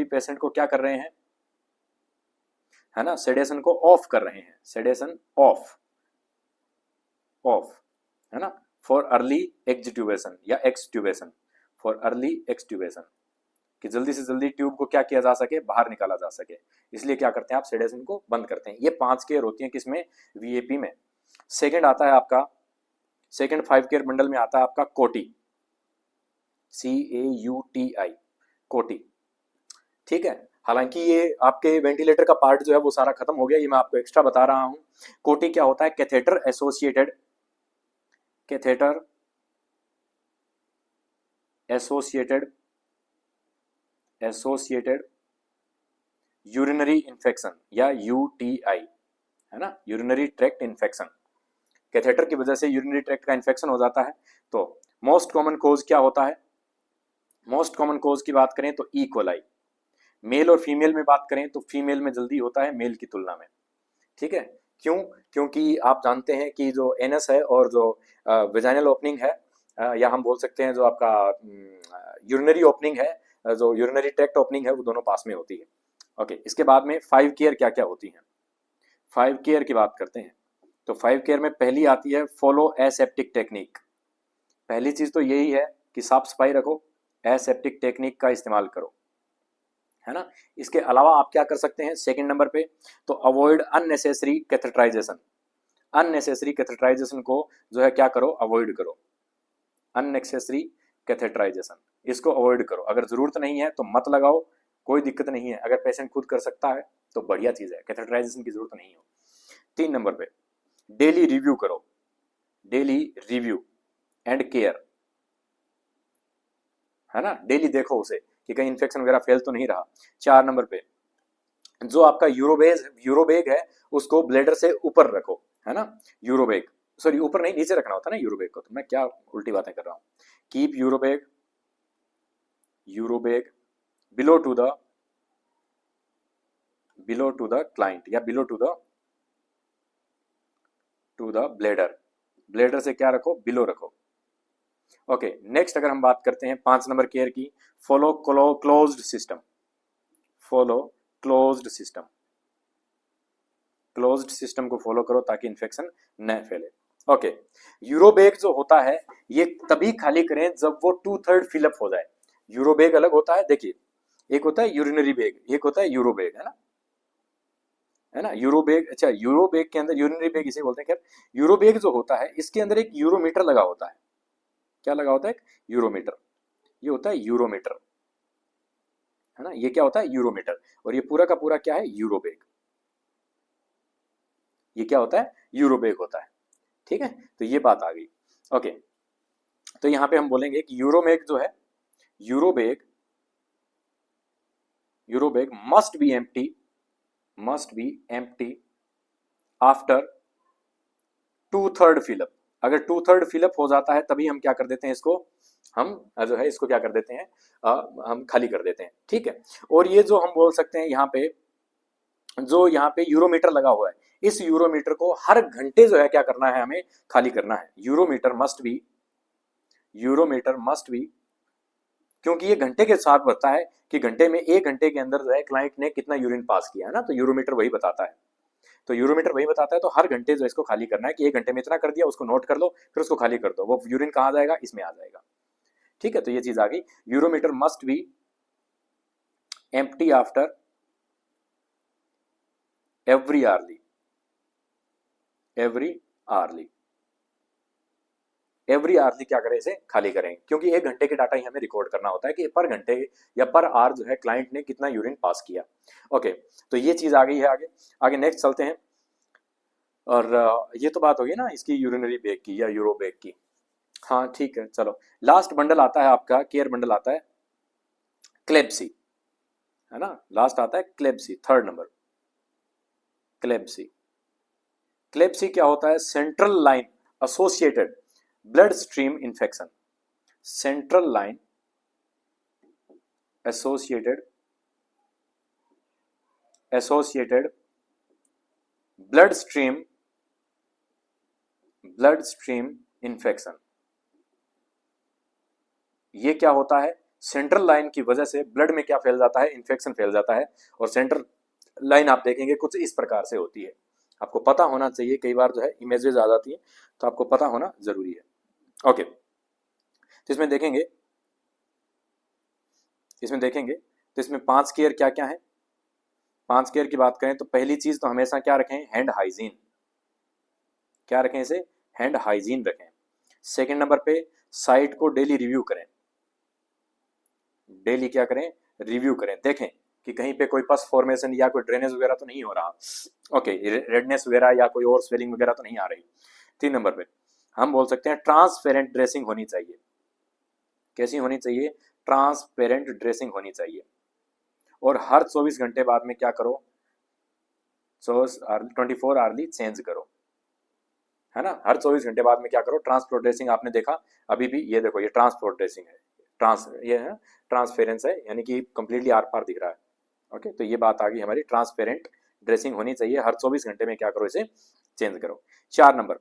पेशेंट को क्या कर रहे हैं, है ना, सेडेशन को ऑफ कर रहे हैं, सेडेशन ऑफ, ऑफ, है ना, फॉर अर्ली एक्सट्यूबेशन या एक्सट्यूबेशन, फॉर अर्ली एक्सट्यूबेशन, कि जल्दी से जल्दी ट्यूब को क्या किया जा सके, बाहर निकाला जा सके, इसलिए क्या करते हैं आप, सेडेशन को बंद करते हैं। ये 5 केयर होती हैं किसमें, वीएपी में। सेकंड आता है आपका, सेकंड 5 केयर बंडल में आता है आपका कोटी, CAUTI, कोटी, ठीक है। हालांकि ये आपके वेंटिलेटर का पार्ट जो है वो सारा खत्म हो गया, ये मैं आपको एक्स्ट्रा बता रहा हूं। कोटी क्या होता है, catheter associated, catheter associated, associated urinary infection या UTI, है ना, यूरिनरी ट्रैक्ट इंफेक्शन। कैथेटर की वजह से यूरिनरी ट्रैक्ट का इंफेक्शन हो जाता है। तो मोस्ट कॉमन कोज क्या होता है, मोस्ट कॉमन कोज की बात करें तो ई कोलाई। मेल और फीमेल में बात करें तो फीमेल में जल्दी होता है मेल की तुलना में, ठीक है। क्यों, क्योंकि आप जानते हैं कि जो एनस है और जो वेजाइनल ओपनिंग है, या हम बोल सकते हैं जो आपका यूरिनरी ओपनिंग है, जो यूरिनरी ट्रैक्ट ओपनिंग है, वो दोनों पास में होती है। ओके, इसके बाद में 5 केयर क्या क्या होती हैं, 5 केयर की बात करते हैं। तो 5 केयर में पहली आती है फॉलो एसेप्टिक टेक्निक। पहली चीज तो यही है कि साफ सफाई रखो, एसेप्टिक टेक्निक का इस्तेमाल करो, है ना। इसके अलावा आप क्या कर सकते हैं सेकंड नंबर पे, तो avoid unnecessary catheterisation. Unnecessary catheterisation को जो है क्या करो, अवॉइड करो, अननेसेसरी कैथेटराइजेशन, इसको अवॉइड करो। अगर जरूरत नहीं है तो मत लगाओ, कोई दिक्कत नहीं है। अगर पेशेंट खुद कर सकता है तो बढ़िया चीज है, कैथेटराइजेशन की जरूरत नहीं हो। 3 नंबर पे डेली रिव्यू करो, डेली रिव्यू एंड केयर, है ना, डेली देखो उसे कि कहीं इन्फेक्शन वगैरह फैल तो नहीं रहा। 4 नंबर पे जो आपका यूरोबेग है उसको ब्लेडर से ऊपर रखो, है ना, यूरोबेग, सॉरी ऊपर नहीं नीचे रखना होता है ना यूरोबेग को, तो मैं क्या उल्टी बातें कर रहा हूँ। Keep urobag, urobag below to the, below to the client या below to the bladder, bladder से क्या रखो, बिलो रखो। ओके, नेक्स्ट अगर हम बात करते हैं 5 नंबर केयर की, follow closed system, follow closed system, closed system को फॉलो करो ताकि इन्फेक्शन न फैले। ओके, यूरोबेग जो होता है ये तभी खाली करें जब वो 2/3 फिलअप हो जाए। यूरोबेग अलग होता है, देखिए, एक होता है यूरिनरी बेग, एक होता है यूरोबेग, है ना, है ना, यूरोबेग। अच्छा, यूरोबेग के अंदर, यूरिनरी बेग इसे बोलते हैं। खैर, यूरोबेग जो होता है इसके अंदर एक यूरोमीटर लगा होता है। क्या लगा होता है, एक यूरोमीटर, ये होता है यूरोमीटर, है ना, ये क्या होता है, यूरोमीटर। और ये पूरा का पूरा क्या है, यूरोबेग, ये क्या होता है, यूरोबेग होता है, ठीक है। तो ये बात आ गई। ओके, तो यहां पे हम बोलेंगे कि यूरोमेग जो है, urobag, urobag must be empty after 2/3 fill up. अगर 2/3 फिलअप हो जाता है तभी हम क्या कर देते हैं इसको, हम जो है इसको क्या कर देते हैं, हम खाली कर देते हैं, ठीक है। और ये जो हम बोल सकते हैं यहाँ पे, जो यहाँ पे यूरोमीटर लगा हुआ है, इस यूरोमीटर को हर घंटे जो है क्या करना है, हमें खाली करना है। यूरोमीटर मस्ट बी, क्योंकि ये घंटे के साथ बताता है कि घंटे में, 1 घंटे के अंदर जो है क्लाइंट ने कितना यूरिन पास किया, है ना, तो यूरोमीटर वही बताता है। तो यूरोमीटर वही बताता है, तो हर घंटे जो इसको खाली करना है कि 1 घंटे में इतना कर दिया, उसको नोट कर लो, फिर उसको खाली कर दो, वो यूरिन कहाँ जाएगा, इसमें आ जाएगा, ठीक है। तो ये चीज आ गई, urometer must be empty after every hourly, every hourly, every hourly क्या करें, इसे खाली करें, क्योंकि 1 घंटे के डाटा ही हमें रिकॉर्ड करना होता है कि पर घंटे या पर आर जो है क्लाइंट ने कितना यूरिन पास किया। ओके, तो ये चीज आ गई है। आगे आगे नेक्स्ट चलते हैं। और ये तो बात होगी ना इसकी यूरिनरी बैग की या यूरो बैग की। हाँ ठीक है, चलो लास्ट बंडल आता है आपका, केयर बंडल आता है क्लेब्सी, है ना, लास्ट आता है क्लेब्सी, 3rd नंबर क्लेब्सी। क्लेब्सी क्या होता है, central line associated blood stream infection, central line associated blood stream blood stream infection. ये क्या होता है, सेंट्रल लाइन की वजह से ब्लड में क्या फैल जाता है, इन्फेक्शन फैल जाता है। और सेंट्रल लाइन आप देखेंगे कुछ इस प्रकार से होती है, आपको पता होना चाहिए, कई बार जो है इमेजेस आ जाती है तो आपको पता होना जरूरी है। ओके, तो इसमें 5 केयर क्या क्या है। 5 केयर की बात करें तो पहली चीज तो हमेशा क्या रखें, हैंड हाइजीन। क्या रखें इसे, हैंड हाइजीन रखें। सेकंड नंबर पे साइट को डेली रिव्यू करें। डेली क्या करें, रिव्यू करें, देखें कि कहीं पे कोई पस फॉर्मेशन या कोई ड्रेनेज वगैरह तो नहीं हो रहा, ओके, रेडनेस वगैरह या कोई और स्वेलिंग वगैरह तो नहीं आ रही। 3 नंबर पे हम बोल सकते हैं ट्रांसपेरेंट ड्रेसिंग होनी चाहिए। कैसी होनी चाहिए, ट्रांसपेरेंट ड्रेसिंग होनी चाहिए। और हर 24 घंटे बाद में क्या करो, 24 आवर्ली चेंज करो, है ना। हर 24 घंटे बाद में क्या करो, ट्रांसपोर्ट ड्रेसिंग। आपने देखा अभी भी, ये देखो ये ट्रांसपोर्ट ड्रेसिंग है, ये है ट्रांसपेरेंस है, यानी कि कंप्लीटली आर पार दिख रहा है। ओके, तो ये बात आ गई हमारी, ट्रांसपेरेंट ड्रेसिंग होनी चाहिए, हर 24 घंटे में क्या करो, इसे चेंज करो। 4 नंबर,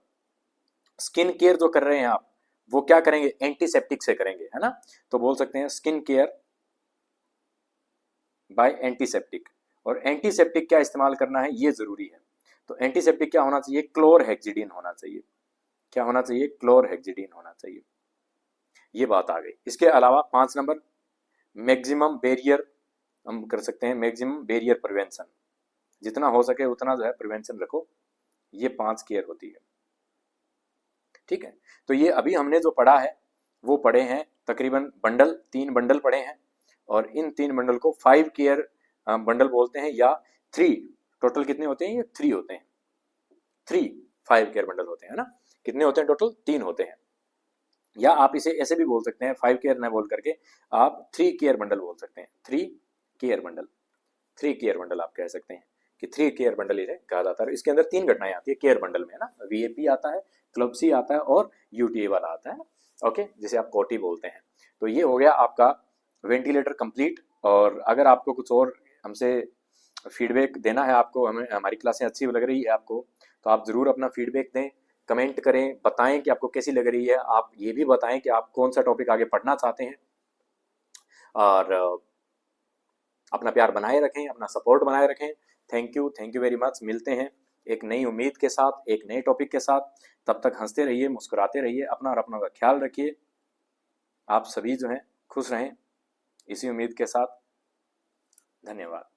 स्किन केयर जो कर रहे हैं आप, वो क्या करेंगे, एंटीसेप्टिक से करेंगे, है ना। तो बोल सकते हैं स्किन केयर बाय एंटीसेप्टिक। और एंटीसेप्टिक क्या इस्तेमाल करना है, ये जरूरी है। तो एंटीसेप्टिक क्या होना चाहिए, क्लोरहेक्सिडिन होना चाहिए। क्या होना चाहिए, क्लोरहेक्सिडिन होना चाहिए। ये बात आ गई। इसके अलावा 5 नंबर, मैक्सिमम बैरियर हम कर सकते हैं, मैक्सिमम बैरियर प्रिवेंशन। जितना हो सके उतना जो है प्रिवेंशन रखो। ये 5 केयर होती है, ठीक है। तो ये अभी हमने जो पढ़ा है वो पढ़े हैं तकरीबन बंडल, 3 बंडल पढ़े हैं। और इन 3 बंडल को 5 केयर बंडल बोलते हैं, या 3, टोटल कितने होते हैं, ये 3 होते हैं। 3 5 केयर बंडल होते हैं, है ना। कितने होते हैं टोटल, 3 होते हैं। या आप इसे ऐसे भी बोल सकते हैं, 5 केयर ना बोल करके आप 3 केयर बंडल बोल सकते हैं। 3 केयर बंडल, 3 केयर बंडल आप कह सकते हैं कि 3 केयर बंडल इसे कहा जाता है। इसके अंदर 3 घटनाएं आती है केयर बंडल में, है ना। वीएपी आता है, क्लब सी आता है और यूटीए वाला आता है, ओके, जिसे आप कोटी बोलते हैं। तो ये हो गया आपका वेंटिलेटर कंप्लीट। और अगर आपको कुछ और हमसे फीडबैक देना है, आपको हमें हमारी क्लासें अच्छी लग रही है आपको, तो आप ज़रूर अपना फीडबैक दें, कमेंट करें, बताएं कि आपको कैसी लग रही है। आप ये भी बताएं कि आप कौन सा टॉपिक आगे पढ़ना चाहते हैं। और अपना प्यार बनाए रखें, अपना सपोर्ट बनाए रखें। Thank you very much. मिलते हैं एक नई उम्मीद के साथ, एक नए टॉपिक के साथ। तब तक हंसते रहिए, मुस्कुराते रहिए, अपना और अपनों का ख्याल रखिए। आप सभी जो हैं खुश रहें, इसी उम्मीद के साथ। धन्यवाद।